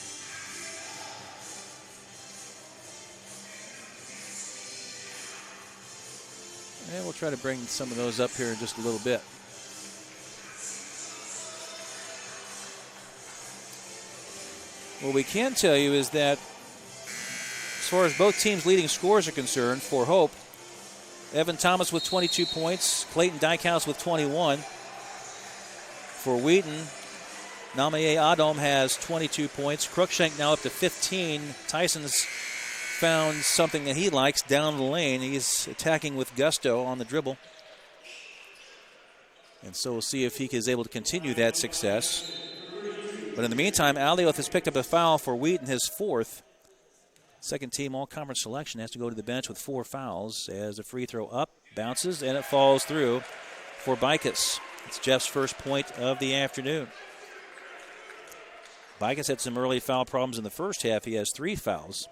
And we'll try to bring some of those up here in just a little bit. What we can tell you is that as far as both teams' leading scores are concerned, for Hope, Evan Thomas with 22 points, Clayton Dykehouse with 21. For Wheaton, Nyameye Adom has 22 points. Cruikshank now up to 15. Tyson's found something that he likes down the lane. He's attacking with gusto on the dribble. And so we'll see if he is able to continue that success. But in the meantime, Alioth has picked up a foul for Wheaton, his 4th. Second team all-conference selection has to go to the bench with 4 fouls as the free throw up, bounces, and it falls through for Bicus. It's Jeff's first point of the afternoon. Bicus had some early foul problems in the first half. He has 3 fouls.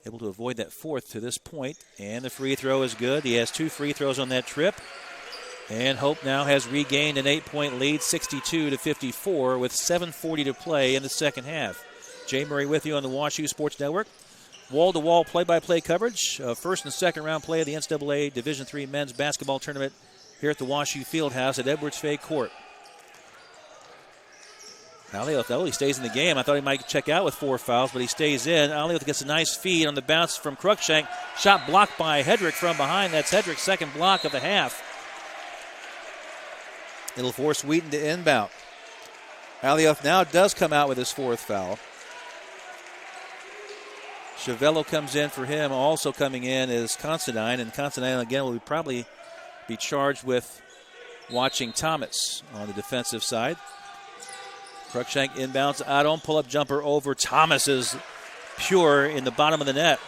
Able to avoid that 4th to this point, and the free throw is good. He has 2 free throws on that trip. And Hope now has regained an 8-point lead, 62-54, with 7:40 to play in the second half. Jay Murray with you on the WashU Sports Network. Wall-to-wall play-by-play coverage of first and second round play of the NCAA Division III men's basketball tournament here at the WashU Fieldhouse at Edwards Fay Court. Alioth, he stays in the game. I thought he might check out with 4 fouls, but he stays in. Alioth gets a nice feed on the bounce from Cruikshank. Shot blocked by Hedrick from behind. That's Hedrick's second block of the half. It'll force Wheaton to inbound. Alioth now does come out with his 4th foul. Chavello comes in for him. Also coming in is Considine, and Considine again will probably be charged with watching Thomas on the defensive side. Cruikshank inbounds. Adom, pull-up jumper over. Thomas is pure in the bottom of the net.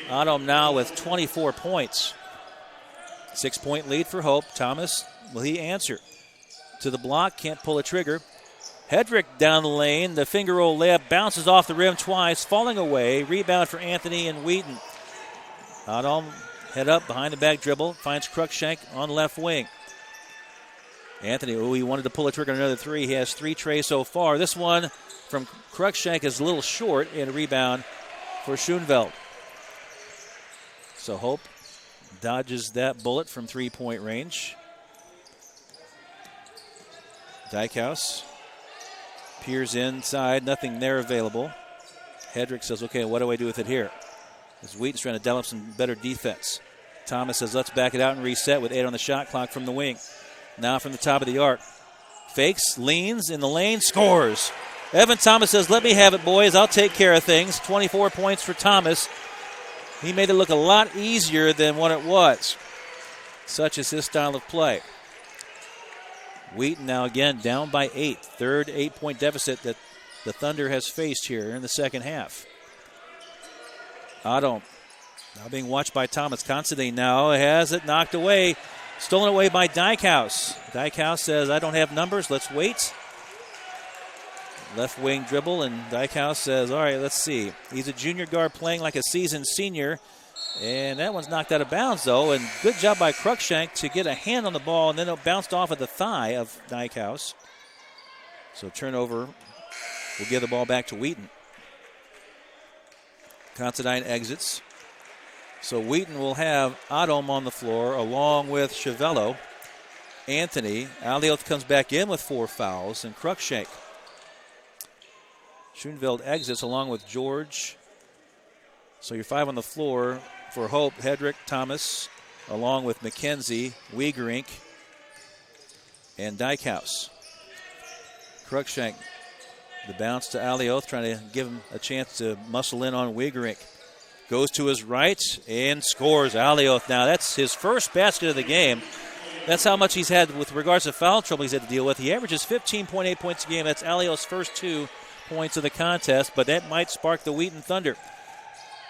Adom now with 24 points. 6-point lead for Hope. Thomas, will he answer? To the block, can't pull a trigger. Hedrick down the lane. The finger roll layup bounces off the rim twice, falling away. Rebound for Anthony and Wheaton. Adom head up behind the back dribble. Finds Cruikshank on left wing. Anthony, he wanted to pull a trigger on another 3. He has 3 trays so far. This one from Cruikshank is a little short, and a rebound for Schoenveld. So Hope dodges that bullet from 3-point range. Dykehouse peers inside, nothing there available. Hedrick says, okay, what do I do with it here? As Wheaton's trying to develop some better defense. Thomas says, let's back it out and reset with 8 on the shot clock from the wing. Now from the top of the arc. Fakes, leans in the lane, scores. Evan Thomas says, let me have it, boys. I'll take care of things. 24 points for Thomas. He made it look a lot easier than what it was. Such is his style of play. Wheaton now again down by 8. Third 8-point deficit that the Thunder has faced here in the second half. Adom now being watched by Thomas. Considine now has it knocked away. Stolen away by Dykehouse. Dykehouse says, I don't have numbers. Let's wait. Left wing dribble, and Dykehouse says, all right, let's see. He's a junior guard playing like a seasoned senior. And that one's knocked out of bounds, though. And good job by Cruikshank to get a hand on the ball, and then it bounced off of the thigh of Dykehouse. So turnover will give the ball back to Wheaton. Considine exits. So Wheaton will have Adom on the floor along with Chavello. Anthony. Alioth comes back in with 4 fouls, and Cruikshank. Schoenveld exits along with George. So you're 5 on the floor for Hope. Hedrick, Thomas, along with McKenzie, Wiegerink, and Dykehouse. Cruikshank, the bounce to Alioth, trying to give him a chance to muscle in on Wiegerink. Goes to his right and scores. Alioth now, that's his first basket of the game. That's how much he's had with regards to foul trouble he's had to deal with. He averages 15.8 points a game. That's Alioth's first 2 points of the contest, but that might spark the Wheaton Thunder.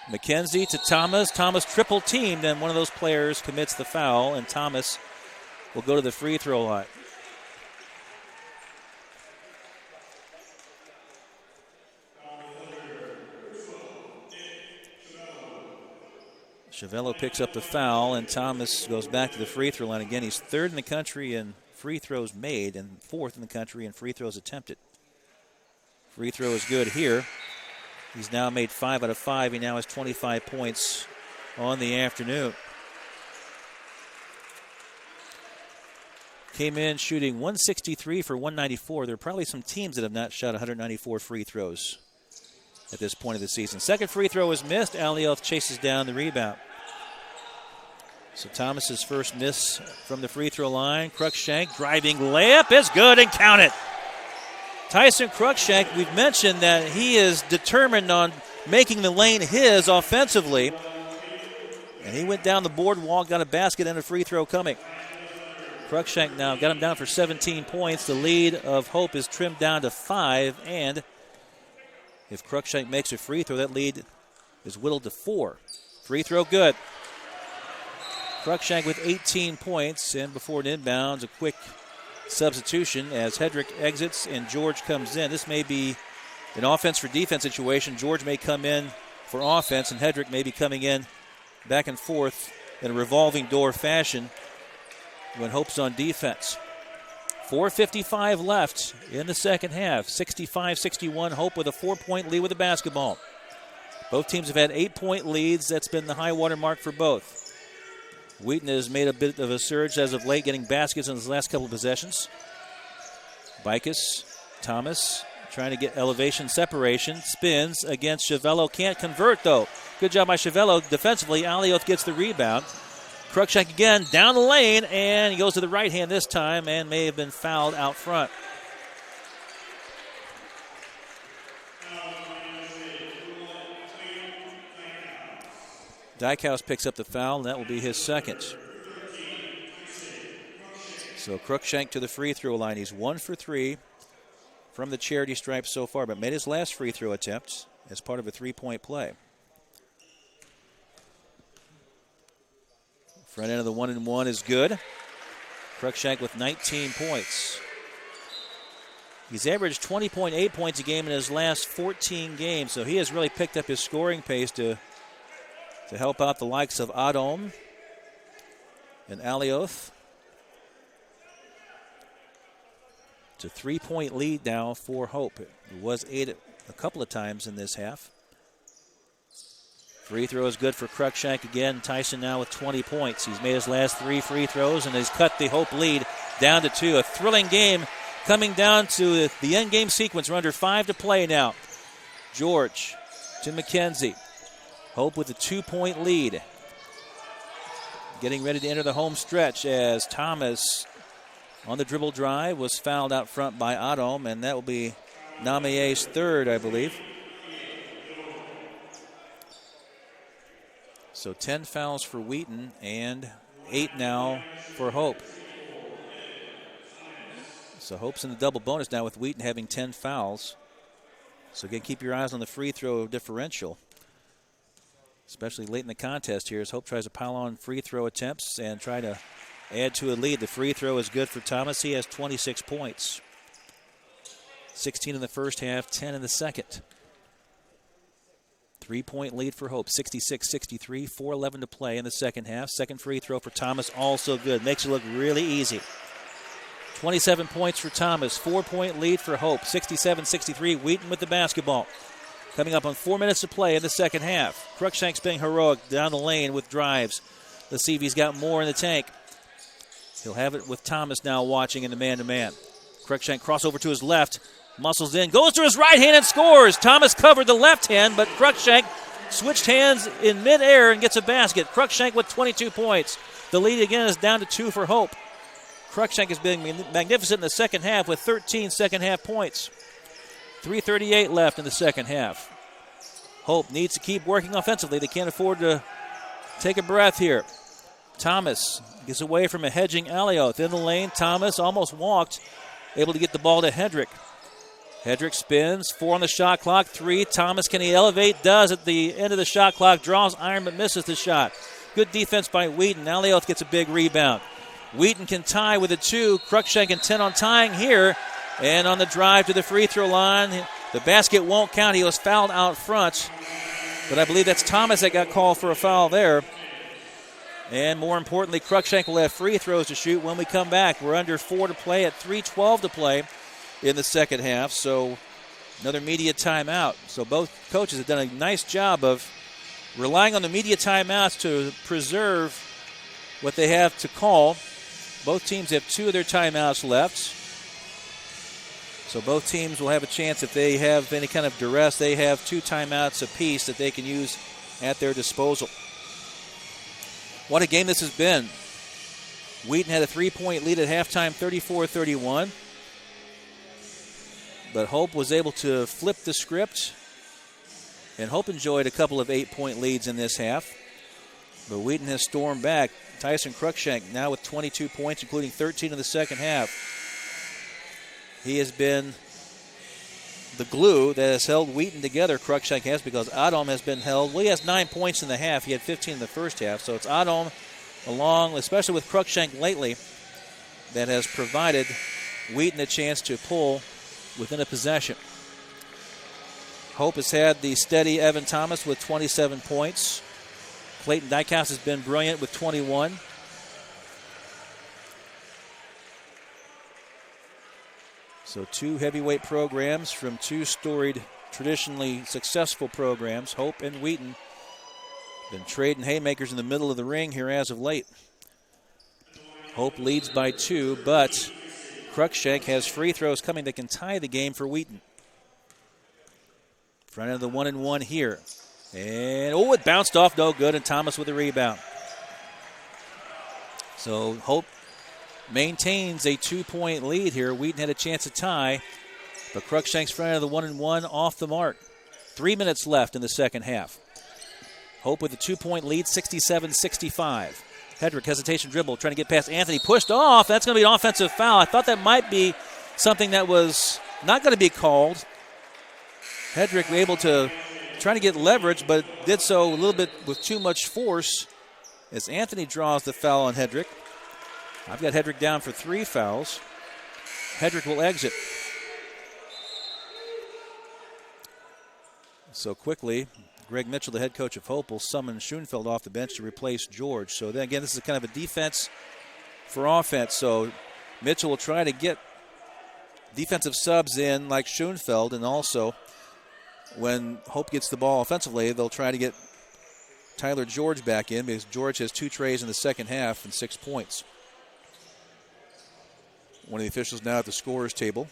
McKenzie to Thomas. Thomas triple teamed, and one of those players commits the foul, and Thomas will go to the free throw line. Chavello picks up the foul, and Thomas goes back to the free throw line. Again, he's third in the country in free throws made and fourth in the country in free throws attempted. Free throw is good here. He's now made 5 out of 5. He now has 25 points on the afternoon. Came in shooting 163 for 194. There are probably some teams that have not shot 194 free throws at this point of the season. Second free throw is missed. Alioth chases down the rebound. So Thomas's first miss from the free throw line. Cruikshank driving layup is good, and count it. Tyson Cruikshank, we've mentioned that he is determined on making the lane his offensively. And he went down the boardwalk, got a basket and a free throw coming. Cruikshank now got him down for 17 points. The lead of Hope is trimmed down to 5, and if Cruikshank makes a free throw, that lead is whittled to 4. Free throw good. Cruikshank with 18 points, and before it inbounds, a quick substitution as Hedrick exits and George comes in. This may be an offense for defense situation. George may come in for offense, and Hedrick may be coming in back and forth in a revolving door fashion when Hope's on defense. 4:55 left in the second half. 65-61, Hope with a 4-point lead with the basketball. Both teams have had 8-point leads. That's been the high water mark for both. Wheaton has made a bit of a surge as of late, getting baskets in his last couple of possessions. Bicus, Thomas, trying to get elevation separation. Spins against Chavello. Can't convert, though. Good job by Chavello defensively. Alioth gets the rebound. Cruikshank again down the lane, and he goes to the right hand this time and may have been fouled out front. Dykehouse picks up the foul, and that will be his second. So Cruikshank to the free throw line. He's 1 for 3 from the charity stripe so far, but made his last free throw attempt as part of a 3-point play. Front end of the 1-and-1 is good. Cruikshank with 19 points. He's averaged 20.8 points a game in his last 14 games, so he has really picked up his scoring pace to help out the likes of Adom and Alioth. It's a 3-point lead now for Hope. It was 8 a couple of times in this half. Free throw is good for Cruikshank again. Tyson now with 20 points. He's made his last 3 free throws and has cut the Hope lead down to 2. A thrilling game coming down to the end game sequence. We're under 5 to play now. George to McKenzie. Hope with a 2-point lead. Getting ready to enter the home stretch as Thomas on the dribble drive was fouled out front by Adom, and that will be Nyameye's third, I believe. So 10 fouls for Wheaton and 8 now for Hope. So Hope's in the double bonus now with Wheaton having 10 fouls. So again, keep your eyes on the free throw differential, especially late in the contest here as Hope tries to pile on free throw attempts and try to add to a lead. The free throw is good for Thomas. He has 26 points. 16 in the first half, 10 in the second. 3-point lead for Hope, 66-63, 4:11 to play in the second half. Second free throw for Thomas, also good. Makes it look really easy. 27 points for Thomas, 4-point lead for Hope, 67-63. Wheaton with the basketball. Coming up on 4 minutes to play in the second half. Cruikshank's being heroic down the lane with drives. Let's see if he's got more in the tank. He'll have it with Thomas now watching in the man-to-man. Cruikshank crossover to his left. Muscles in, goes to his right hand and scores. Thomas covered the left hand, but Cruikshank switched hands in midair and gets a basket. Cruikshank with 22 points. The lead again is down to 2 for Hope. Cruikshank is being magnificent in the second half with 13 second half points. 3:38 left in the second half. Hope needs to keep working offensively. They can't afford to take a breath here. Thomas gets away from a hedging Alioth in the lane. Thomas almost walked, able to get the ball to Hedrick. Hedrick spins, 4 on the shot clock, 3. Thomas, can he elevate? Does at the end of the shot clock, draws iron but misses the shot. Good defense by Wheaton. Alioth gets a big rebound. Wheaton can tie with a 2. Cruikshank intent on tying here. And on the drive to the free throw line, the basket won't count. He was fouled out front. But I believe that's Thomas that got called for a foul there. And more importantly, Cruikshank will have free throws to shoot when we come back. We're under 4 to play at 3:12 to play in the second half. So another media timeout. So both coaches have done a nice job of relying on the media timeouts to preserve what they have to call. Both teams have 2 of their timeouts left. So both teams will have a chance, if they have any kind of duress, they have 2 timeouts apiece that they can use at their disposal. What a game this has been. Wheaton had a 3-point lead at halftime, 34-31. But Hope was able to flip the script. And Hope enjoyed a couple of 8-point leads in this half. But Wheaton has stormed back. Tyson Cruikshank now with 22 points, including 13 in the second half. He has been the glue that has held Wheaton together, Cruikshank has, because Adom has been held. Well, he has 9 points in the half. He had 15 in the first half. So it's Adom, along, especially with Cruikshank lately, that has provided Wheaton a chance to pull within a possession. Hope has had the steady Evan Thomas with 27 points. Clayton Dykehouse has been brilliant with 21. So 2 heavyweight programs from 2 storied, traditionally successful programs. Hope and Wheaton been trading haymakers in the middle of the ring here as of late. Hope leads by 2, but Cruikshank has free throws coming that can tie the game for Wheaton. Front of the 1-and-1 here. And, it bounced off, no good, and Thomas with a rebound. So Hope maintains a 2-point lead here. Wheaton had a chance to tie, but Cruikshank's front of the 1-and-1 off the mark. 3 minutes left in the second half. Hope with a 2-point lead, 67-65. Hedrick, hesitation dribble, trying to get past Anthony. Pushed off. That's going to be an offensive foul. I thought that might be something that was not going to be called. Hedrick able to try to get leverage, but did so a little bit with too much force as Anthony draws the foul on Hedrick. I've got Hedrick down for 3 fouls. Hedrick will exit. So quickly, Greg Mitchell, the head coach of Hope, will summon Schoenfeld off the bench to replace George. So then again, this is kind of a defense for offense. So Mitchell will try to get defensive subs in like Schoenfeld, and also when Hope gets the ball offensively, they'll try to get Tyler George back in because George has 2 trays in the second half and 6 points. One of the officials now at the scorer's table.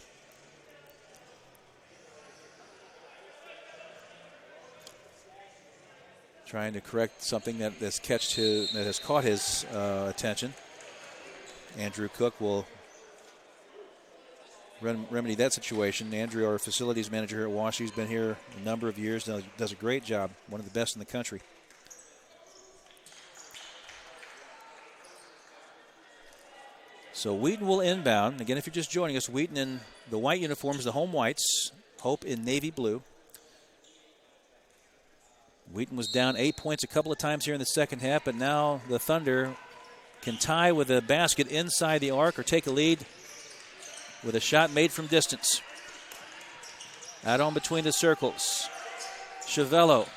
Trying to correct something that has caught his attention. Andrew Cook will remedy that situation. Andrew, our facilities manager here at Wash, he's been here a number of years, does a great job, one of the best in the country. So Wheaton will inbound. Again, if you're just joining us, Wheaton in the white uniforms, the home whites. Hope in navy blue. Wheaton was down 8 points a couple of times here in the second half, but now the Thunder can tie with a basket inside the arc or take a lead with a shot made from distance. Out on between the circles. Chiavello.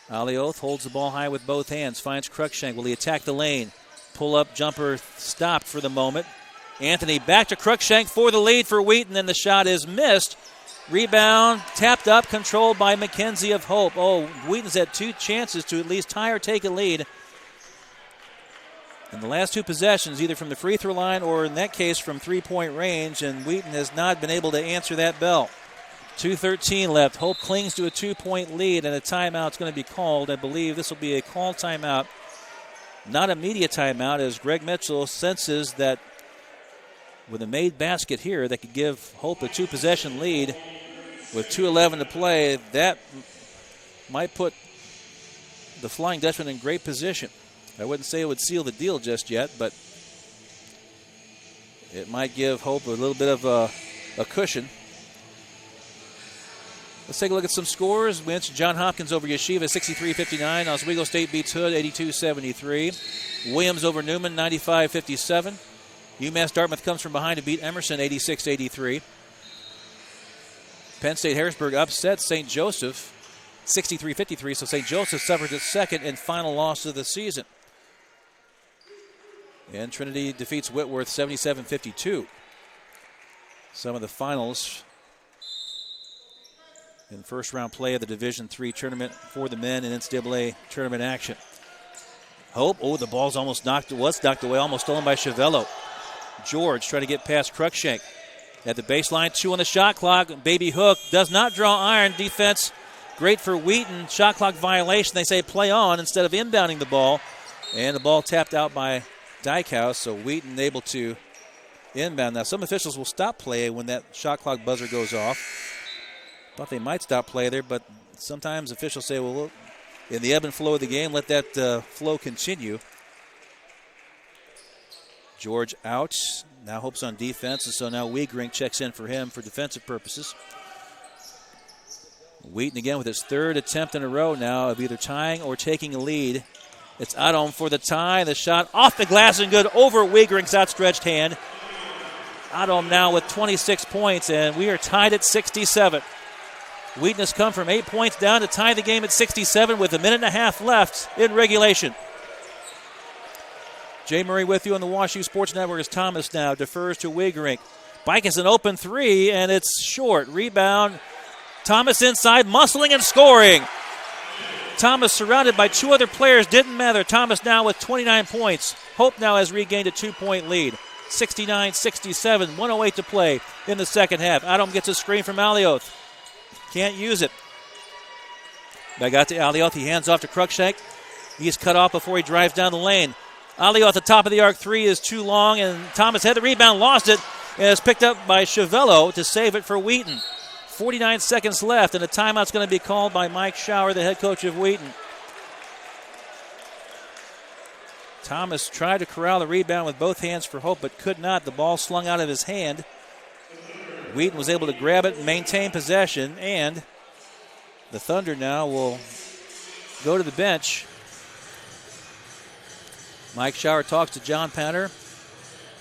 Alioth holds the ball high with both hands, finds Cruikshank. Will he attack the lane? Pull-up jumper stopped for the moment. Anthony back to Cruikshank for the lead for Wheaton, and the shot is missed. Rebound, tapped up, controlled by McKenzie of Hope. Wheaton's had 2 chances to at least tie or take a lead in the last 2 possessions, either from the free throw line or in that case from 3-point range, and Wheaton has not been able to answer that bell. 2:13 left. Hope clings to a 2-point lead, and a timeout's going to be called. I believe this will be a call timeout, not a media timeout, as Greg Mitchell senses that with a made basket here that could give Hope a 2-possession lead with 2:11 to play. That might put the Flying Dutchman in great position. I wouldn't say it would seal the deal just yet, but it might give Hope a little bit of a cushion Let's take a look at some scores. We mentioned John Hopkins over Yeshiva, 63-59. Oswego State beats Hood, 82-73. Williams over Newman, 95-57. UMass Dartmouth comes from behind to beat Emerson, 86-83. Penn State Harrisburg upsets St. Joseph, 63-53. So St. Joseph suffered its second and final loss of the season. And Trinity defeats Whitworth, 77-52. Some of the finals in first-round play of the Division III tournament for the men in NCAA tournament action. Hope, the ball's almost knocked away, almost stolen by Chiavello. George trying to get past Cruikshank. At the baseline, 2 on the shot clock. Baby Hook does not draw iron. Defense great for Wheaton. Shot clock violation. They say play on instead of inbounding the ball. And the ball tapped out by Dykehouse, so Wheaton able to inbound. Now, some officials will stop play when that shot clock buzzer goes off. Thought they might stop play there, but sometimes officials say, well, look, in the ebb and flow of the game, let that flow continue. George out. Now Hope's on defense, and so now Wiegering checks in for him for defensive purposes. Wheaton again with his third attempt in a row now of either tying or taking a lead. It's Adom for the tie. The shot off the glass and good over Wiegering's outstretched hand. Adom now with 26 points, and we are tied at 67. Wheaton has come from 8 points down to tie the game at 67 with a minute and a half left in regulation. Jay Murray with you on the WashU Sports Network as Thomas now defers to Wiegering. Bike is an open three, and it's short. Rebound. Thomas inside, muscling and scoring. Thomas surrounded by 2 other players. Didn't matter. Thomas now with 29 points. Hope now has regained a 2-point lead. 69-67, 1:08 to play in the second half. Adom gets a screen from Alioth. Can't use it. Back out to Alioth. He hands off to Cruikshank. He's cut off before he drives down the lane. Alioth at the top of the arc three is too long, and Thomas had the rebound, lost it, and it's picked up by Chiavello to save it for Wheaton. 49 seconds left, and a timeout's going to be called by Mike Schauer, the head coach of Wheaton. Thomas tried to corral the rebound with both hands for Hope, but could not. The ball slung out of his hand. Wheaton was able to grab it and maintain possession, and the Thunder now will go to the bench. Mike Schauer talks to John Panner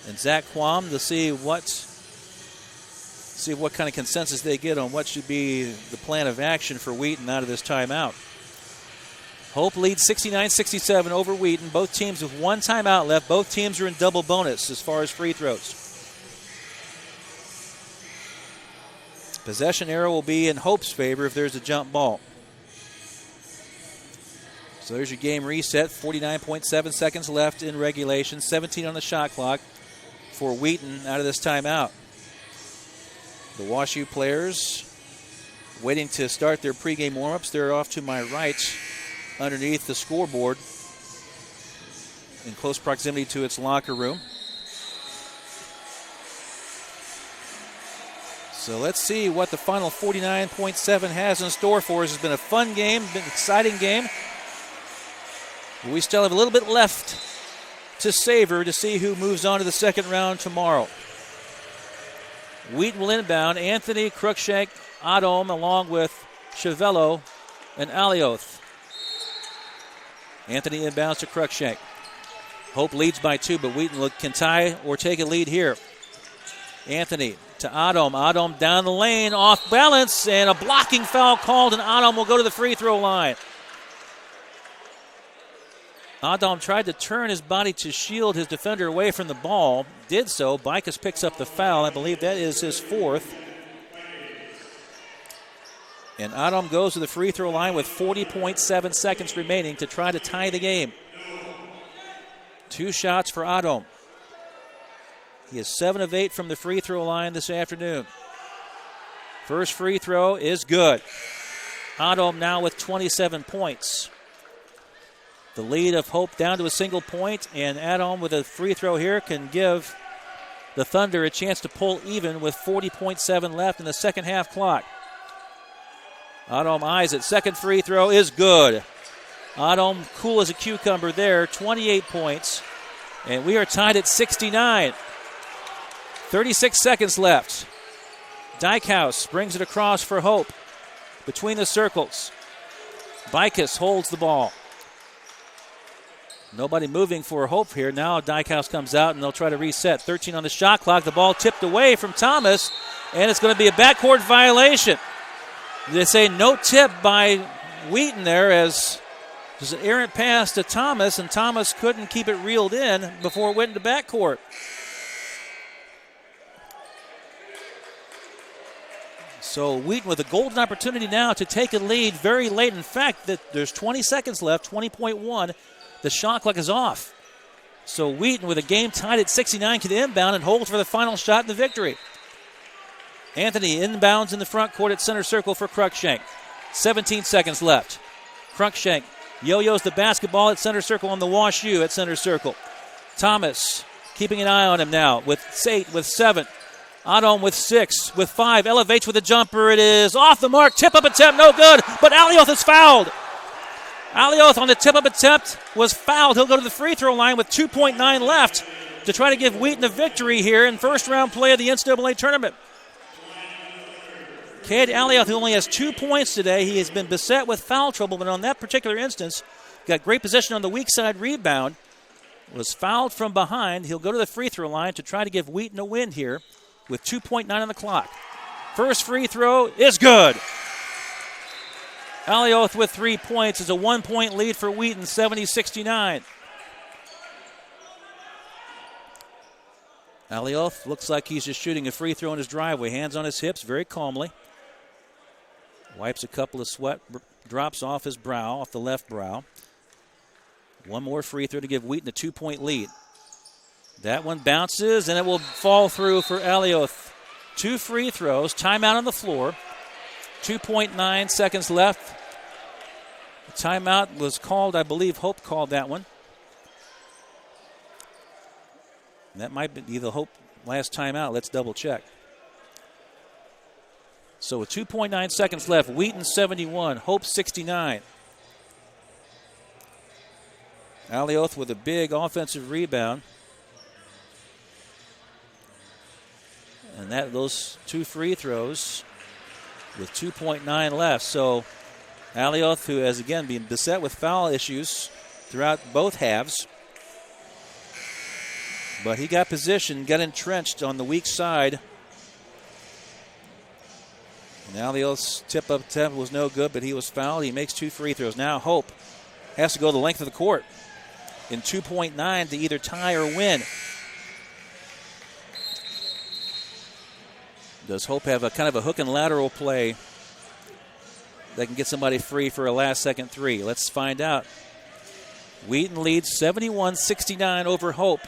and Zach Quam to see what kind of consensus they get on what should be the plan of action for Wheaton out of this timeout. Hope leads 69-67 over Wheaton. Both teams with 1 timeout left. Both teams are in double bonus as far as free throws. Possession arrow will be in Hope's favor if there's a jump ball. So there's your game reset. 49.7 seconds left in regulation. 17 on the shot clock for Wheaton out of this timeout. The WashU players waiting to start their pregame warm-ups. They're off to my right underneath the scoreboard in close proximity to its locker room. So let's see what the final 49.7 has in store for us. It's been a fun game, been an exciting game. We still have a little bit left to savor to see who moves on to the second round tomorrow. Wheaton will inbound. Anthony, Cruikshank, Adom, along with Chiavello and Alioth. Anthony inbounds to Cruikshank. Hope leads by 2, but Wheaton can tie or take a lead here. Anthony to Adom. Adom down the lane, off balance, and a blocking foul called, and Adom will go to the free throw line. Adom tried to turn his body to shield his defender away from the ball. Did so. Bicus picks up the foul. I believe that is his 4th. And Adom goes to the free throw line with 40.7 seconds remaining to try to tie the game. 2 shots for Adom. He is 7 of 8 from the free throw line this afternoon. First free throw is good. Adom now with 27 points. The lead of Hope down to a single point, and Adom with a free throw here can give the Thunder a chance to pull even with 40.7 left in the second half clock. Adom eyes it. Second free throw is good. Adom cool as a cucumber there, 28 points, and we are tied at 69. 36 seconds left. Dykehouse brings it across for Hope. between the circles. Bicus holds the ball. Nobody moving for Hope here. Now Dykehouse comes out, and they'll try to reset. 13 on the shot clock. The ball tipped away from Thomas, and it's going to be a backcourt violation. They say no tip by Wheaton there, as there's an errant pass to Thomas, and Thomas couldn't keep it reeled in before it went into backcourt. So Wheaton with a golden opportunity now to take a lead very late. In fact, there's 20 seconds left, 20.1. The shot clock is off. So Wheaton with a game tied at 69 can inbound and hold for the final shot in the victory. Anthony inbounds in the front court at center circle for Cruikshank. 17 seconds left. Cruikshank yo-yos the basketball at center circle on the Wash U at center circle. Thomas keeping an eye on him now with 8, with 7. Adom with 6, with 5. Elevates with a jumper. It is off the mark. Tip-up attempt, no good. But Alioth is fouled. Alioth on the tip-up attempt was fouled. He'll go to the free throw line with 2.9 left to try to give Wheaton a victory here in first-round play of the NCAA tournament. Cade Alioth, who only has 2 points today, he has been beset with foul trouble, but on that particular instance, got great position on the weak side rebound, was fouled from behind. He'll go to the free throw line to try to give Wheaton a win here with 2.9 on the clock. First free throw is good. Alioth with 3 points is a 1-point lead for Wheaton, 70-69. Alioth looks like he's just shooting a free throw in his driveway. Hands on his hips, very calmly. Wipes a couple of sweat drops off his brow, off the left brow. One more free throw to give Wheaton a 2-point lead. That one bounces, and it will fall through for Alioth. 2 free throws, timeout on the floor. 2.9 seconds left. The timeout was called, I believe Hope called that one. And that might be the Hope last timeout. Let's double check. So with 2.9 seconds left, Wheaton 71, Hope 69. Alioth with a big offensive rebound. And those 2 free throws with 2.9 left. So Alioth, who has again been beset with foul issues throughout both halves, but he got positioned, got entrenched on the weak side. And Alioth's tip-up attempt was no good, but he was fouled. He makes 2 free throws. Now Hope has to go the length of the court in 2.9 to either tie or win. Does Hope have a kind of a hook and lateral play that can get somebody free for a last-second 3? Let's find out. Wheaton leads 71-69 over Hope.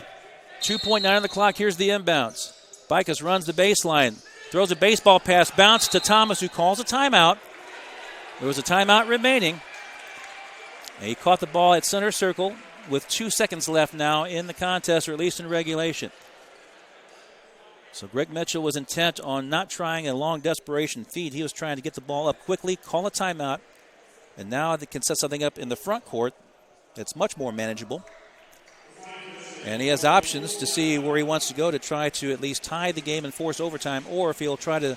2.9 on the clock. Here's the inbounds. Bicus runs the baseline. Throws a baseball pass, bounce to Thomas, who calls a timeout. There was a timeout remaining. And he caught the ball at center circle with 2 seconds left now in the contest, or at least in regulation. So Greg Mitchell was intent on not trying a long desperation feed. He was trying to get the ball up quickly, call a timeout, and now they can set something up in the front court that's much more manageable. And he has options to see where he wants to go to try to at least tie the game and force overtime, or if he'll try to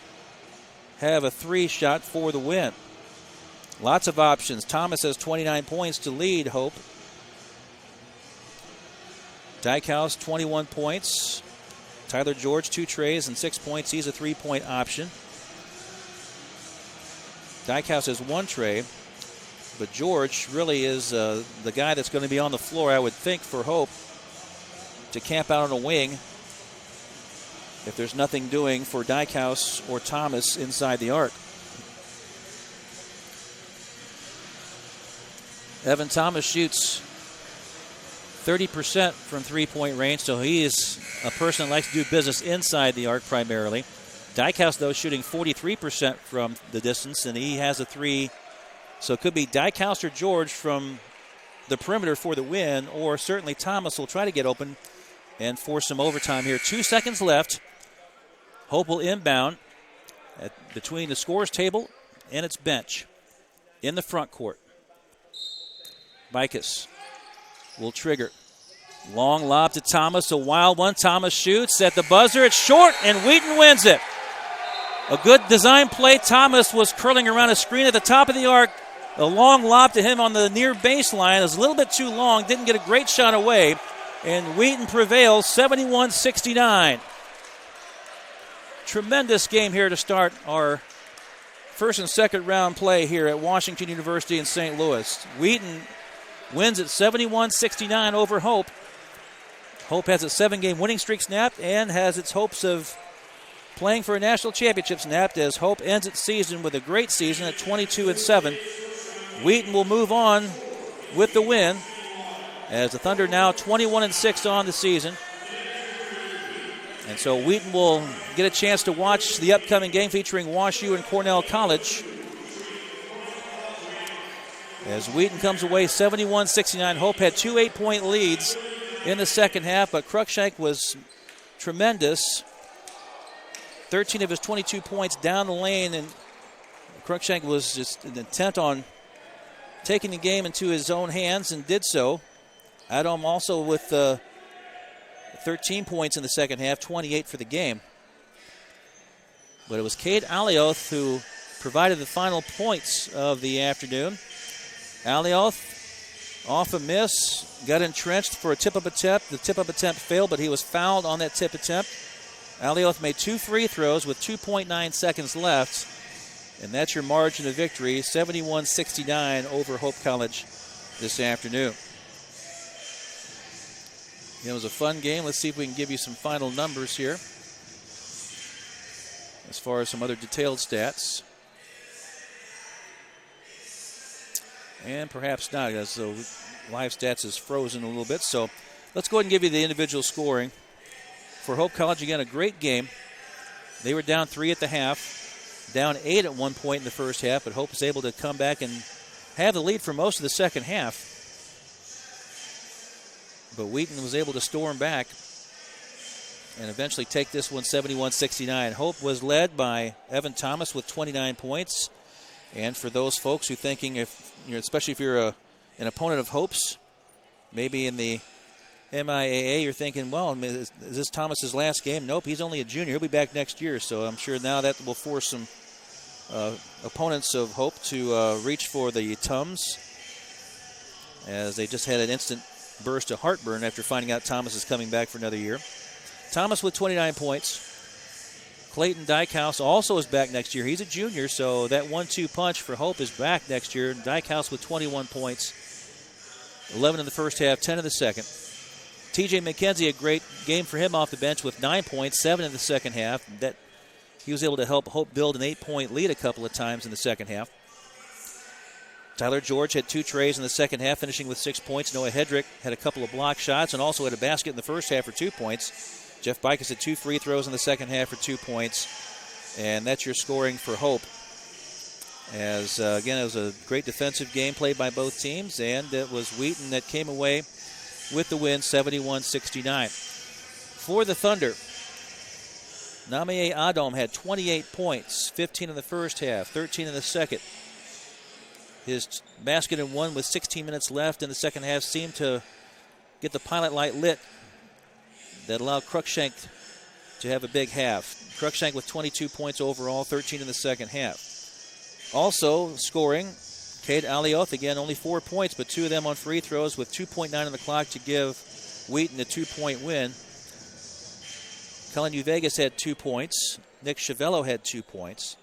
have a 3 shot for the win. Lots of options. Thomas has 29 points to lead Hope. Dykehouse, 21 points. Tyler George, 2 trays and 6 points. He's a 3-point option. Dykehouse has 1 tray, but George really is the guy that's going to be on the floor, I would think, for Hope to camp out on a wing if there's nothing doing for Dykehouse or Thomas inside the arc. Evan Thomas shoots 30% from 3-point range, so he is a person that likes to do business inside the arc primarily. Dykehouse, though, shooting 43% from the distance, and he has a 3. So it could be Dykehouse or George from the perimeter for the win, or certainly Thomas will try to get open and force some overtime here. 2 seconds left. Hope will inbound between the scorer's table and its bench in the front court. Bicus will trigger. Long lob to Thomas, a wild one. Thomas shoots at the buzzer. It's short, and Wheaton wins it. A good design play. Thomas was curling around a screen at the top of the arc. A long lob to him on the near baseline. It was a little bit too long. Didn't get a great shot away. And Wheaton prevails 71-69. Tremendous game here to start our first and second round play here at Washington University in St. Louis. Wheaton wins at 71-69 over Hope. Hope has its 7-game winning streak snapped and has its hopes of playing for a national championship snapped as Hope ends its season with a great season at 22-7. Wheaton will move on with the win as the Thunder now 21-6 on the season. And so Wheaton will get a chance to watch the upcoming game featuring WashU and Cornell College. As Wheaton comes away 71-69, Hope had 2 8-point leads in the second half, but Cruikshank was tremendous. 13 of his 22 points down the lane, and Cruikshank was just intent on taking the game into his own hands and did so. Adom also with 13 points in the second half, 28 for the game. But it was Cade Alioth who provided the final points of the afternoon. Alioth off a miss, got entrenched for a tip-up attempt. The tip-up attempt failed, but he was fouled on that tip attempt. Alioth made 2 free throws with 2.9 seconds left, and that's your margin of victory, 71-69 over Hope College this afternoon. It was a fun game. Let's see if we can give you some final numbers here as far as some other detailed stats. And perhaps not, as the live stats is frozen a little bit. So let's go ahead and give you the individual scoring. For Hope College, again, a great game. They were down 3 at the half, down 8 at one point in the first half, but Hope was able to come back and have the lead for most of the second half. But Wheaton was able to storm back and eventually take this one 71-69. Hope was led by Evan Thomas with 29 points. And for those folks who thinking, especially if you're an opponent of Hope's, maybe in the MIAA, you're thinking, well, is this Thomas's last game? Nope, he's only a junior. He'll be back next year. So I'm sure now that will force some opponents of Hope to reach for the Tums, as they just had an instant burst of heartburn after finding out Thomas is coming back for another year. Thomas with 29 points. Clayton Dykehouse also is back next year. He's a junior, so that 1-2 punch for Hope is back next year. Dykehouse with 21 points, 11 in the first half, 10 in the second. TJ McKenzie, a great game for him off the bench with 9 points, 7 in the second half. That he was able to help Hope build an 8-point lead a couple of times in the second half. Tyler George had 2 trays in the second half, finishing with 6 points. Noah Hedrick had a couple of block shots and also had a basket in the first half for 2 points. Jeff Bicus had 2 free throws in the second half for 2 points. And that's your scoring for Hope. As, again, it was a great defensive game played by both teams, and it was Wheaton that came away with the win, 71-69. For the Thunder, Nyameye Adom had 28 points, 15 in the first half, 13 in the second. His basket and one with 16 minutes left in the second half seemed to get the pilot light lit that allowed Cruikshank to have a big half. Cruikshank with 22 points overall, 13 in the second half. Also scoring, Cade Alioth, again, only 4 points, but 2 of them on free throws with 2.9 on the clock to give Wheaton a 2-point win. Cullen Uvegas had 2 points. Nick Chiavello had 2 points.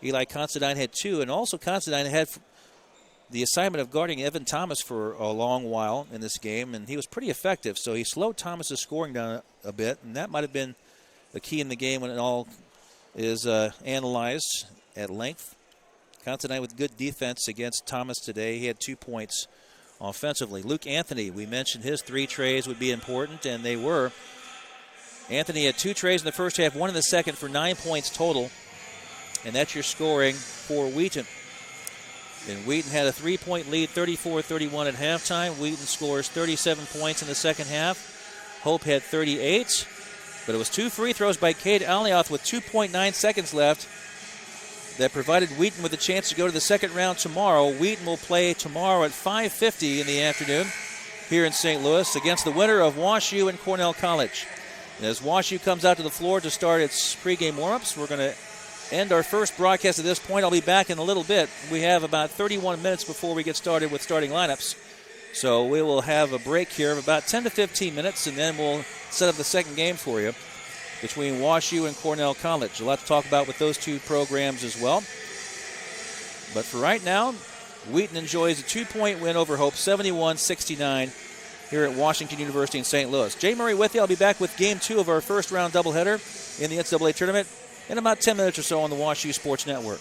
Eli Considine had 2, and also Considine had the assignment of guarding Evan Thomas for a long while in this game, and he was pretty effective. So he slowed Thomas's scoring down a bit, and that might have been the key in the game when it all is analyzed at length. Considine with good defense against Thomas today. He had 2 points offensively. Luke Anthony, we mentioned his 3 trays would be important, and they were. Anthony had 2 trays in the first half, 1 in the second for 9 points total, and that's your scoring for Wheaton. And Wheaton had a 3-point lead, 34-31 at halftime. Wheaton scores 37 points in the second half. Hope had 38, but it was 2 free throws by Cade Alioth with 2.9 seconds left that provided Wheaton with a chance to go to the second round tomorrow. Wheaton will play tomorrow at 5:50 in the afternoon here in St. Louis against the winner of WashU and Cornell College. And as WashU comes out to the floor to start its pregame warm-ups, we're going to end our first broadcast at this point. I'll be back in a little bit. We have about 31 minutes before we get started with starting lineups. So we will have a break here of about 10 to 15 minutes, and then we'll set up the second game for you between WashU and Cornell College. A lot to talk about with those two programs as well. But for right now, Wheaton enjoys a 2-point win over Hope, 71-69 here at Washington University in St. Louis. Jay Murray with you. I'll be back with Game 2 of our first round doubleheader in the NCAA tournament in about 10 minutes or so on the WashU Sports Network.